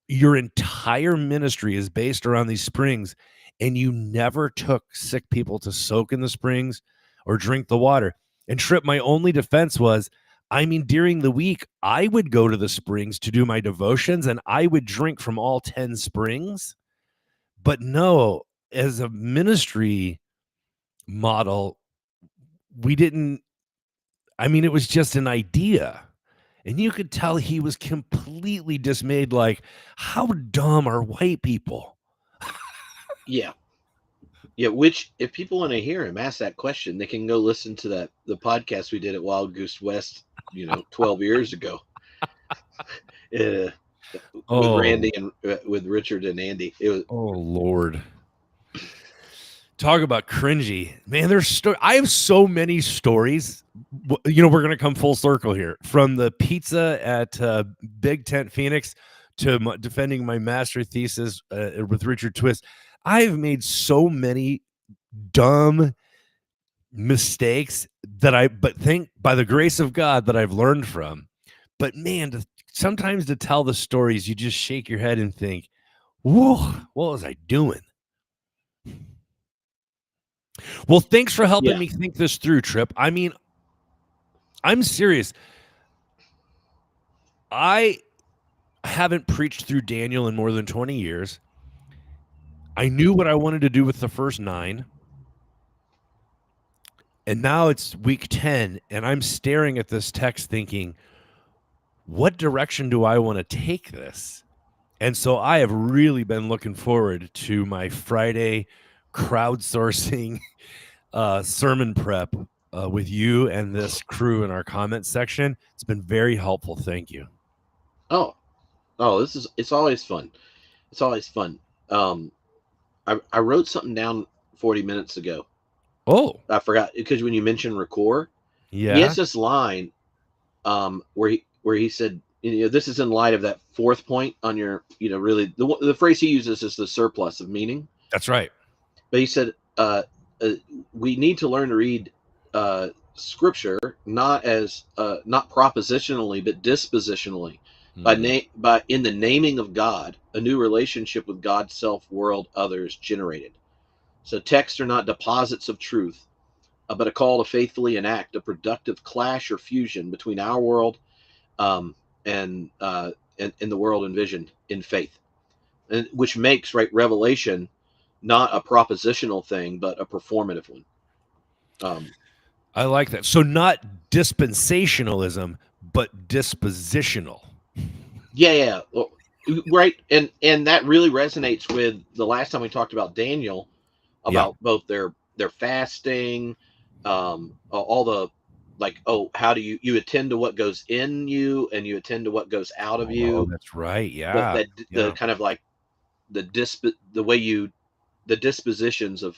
your entire ministry is based around these springs, and you never took sick people to soak in the springs or drink the water. And Tripp, my only defense was, I mean, during the week, I would go to the springs to do my devotions, and I would drink from all 10 springs. But no, as a ministry model, we didn't, I mean, it was just an idea. And you could tell he was completely dismayed, like, how dumb are white people? Yeah. Yeah, which if people want to hear him ask that question, they can go listen to the podcast we did at Wild Goose West, 12 years ago. With Randy and with Richard and Andy. It was, oh Lord. Talk about cringy, man. I have so many stories. We're going to come full circle here, from the pizza at Big Tent Phoenix to defending my master thesis with Richard Twiss. I've made so many dumb, mistakes but think by the grace of God that I've learned from. But man, sometimes to tell the stories, you just shake your head and think, whoa, what was I doing? Well, thanks for helping me think this through, Tripp. I mean, I'm serious. I haven't preached through Daniel in more than 20 years. I knew what I wanted to do with the first 9. And now it's week 10, and I'm staring at this text thinking, what direction do I want to take this? And so I have really been looking forward to my Friday crowdsourcing sermon prep with you and this crew in our comment section. It's been very helpful. Thank you. Oh, it's always fun. It's always fun. I wrote something down 40 minutes ago. Oh, I forgot because when you mentioned record, yeah, he has this line where he said, this is in light of that 4th point on your, really the phrase he uses is the surplus of meaning. That's right. But he said, we need to learn to read scripture not as not propositionally but dispositionally, by in the naming of God, a new relationship with God, self, world, others generated. So texts are not deposits of truth, but a call to faithfully enact a productive clash or fusion between our world and the world envisioned in faith, and which makes revelation not a propositional thing but a performative one. I like that. So not dispensationalism, but dispositional. Yeah. Well, right, and that really resonates with the last time we talked about Daniel, about both their fasting, all the how do you attend to what goes in you and you attend to what goes out of you. Oh, that's right. Yeah. The kind of like the dispositions of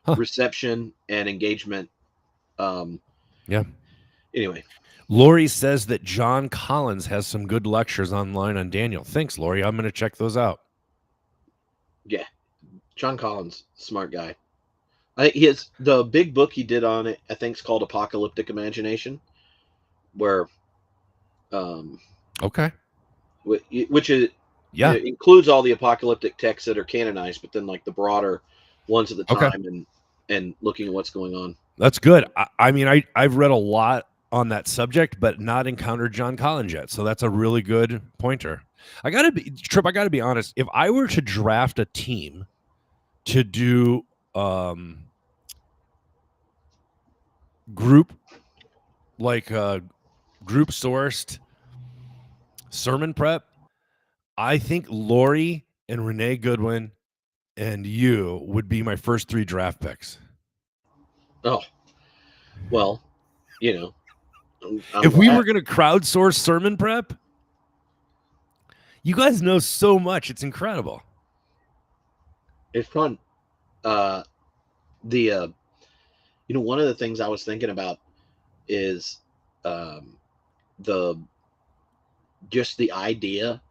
reception and engagement. Yeah. Anyway, Lori says that John Collins has some good lectures online on Daniel. Thanks, Lori. I'm going to check those out. Yeah, John Collins, smart guy. I think the big book he did on it, I think, is called Apocalyptic Imagination, where, okay, which is includes all the apocalyptic texts that are canonized, but then like the broader ones at the time, and looking at what's going on. That's good. I mean, I've read a lot on that subject, but not encountered John Collins yet. So that's a really good pointer. Tripp, I gotta be honest. If I were to draft a team to do group sourced sermon prep, I think Lori and Renee Goodwin and you would be my first 3 draft picks. Oh, well, if we were going to crowdsource sermon prep, you guys know so much. It's incredible. It's fun. One of the things I was thinking about is just the idea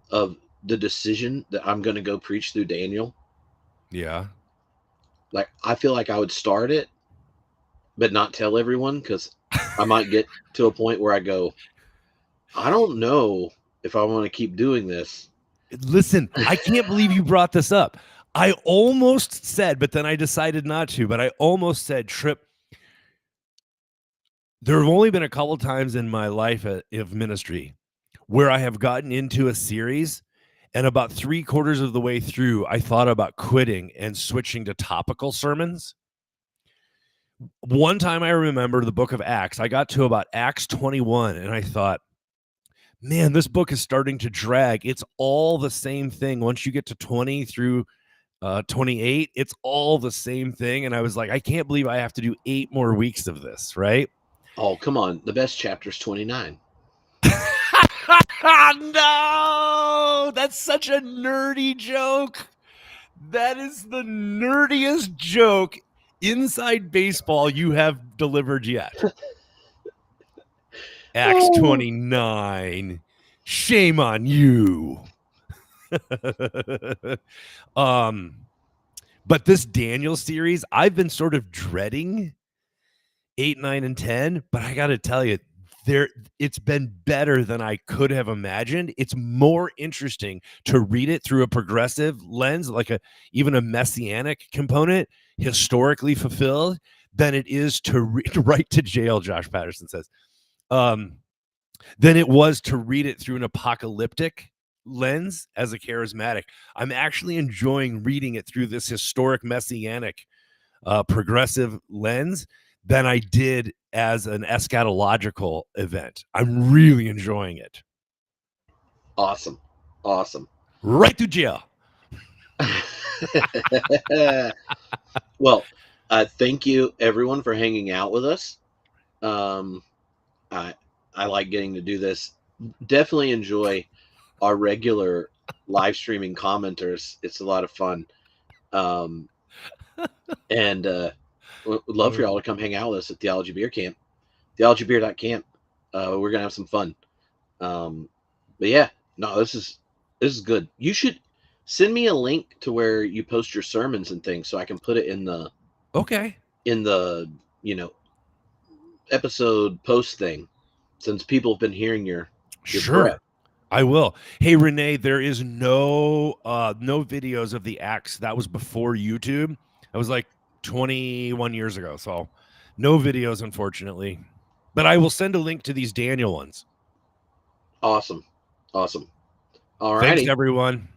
of the decision that I'm going to go preach through Daniel. Yeah. Like, I feel like I would start it, but not tell everyone, because I might get to a point where I go, I don't know if I want to keep doing this. Listen, I can't believe you brought this up. I almost said, but then I decided not to, but I almost said, Tripp, there have only been a couple times in my life of ministry where I have gotten into a series, and about 3/4 of the way through, I thought about quitting and switching to topical sermons. One time I remember the book of Acts, I got to about Acts 21, and I thought, man, this book is starting to drag. It's all the same thing. Once you get to 20 through 28, it's all the same thing. And I was like, I can't believe I have to do 8 more weeks of this, right? Oh, come on. The best chapter is 29. No, that's such a nerdy joke. That is the nerdiest joke inside baseball you have delivered yet. Acts 29. Shame on you. But this Daniel series, I've been sort of dreading 8, 9, and 10, but I got to tell you, it's been better than I could have imagined. It's more interesting to read it through a progressive lens, like even a messianic component, historically fulfilled, than it is to write to jail, Josh Patterson says, than it was to read it through an apocalyptic lens as a charismatic. I'm actually enjoying reading it through this historic messianic progressive lens than I did as an eschatological event. I'm really enjoying it. Awesome. Right to jail. Well, thank you everyone for hanging out with us. I like getting to do this. Definitely enjoy our regular live streaming commenters. It's a lot of fun. And would love for y'all to come hang out with us at Theology Beer Camp, theologybeer.camp. We're gonna have some fun. But yeah, no, this is good. You should send me a link to where you post your sermons and things so I can put it in the episode post thing, since people have been hearing your sure prep. I will. Hey Renee, there is no videos of the acts. That was before YouTube. That was like 21 years ago, so no videos, unfortunately. But I will send a link to these Daniel ones. Awesome. All Thanks, righty. everyone.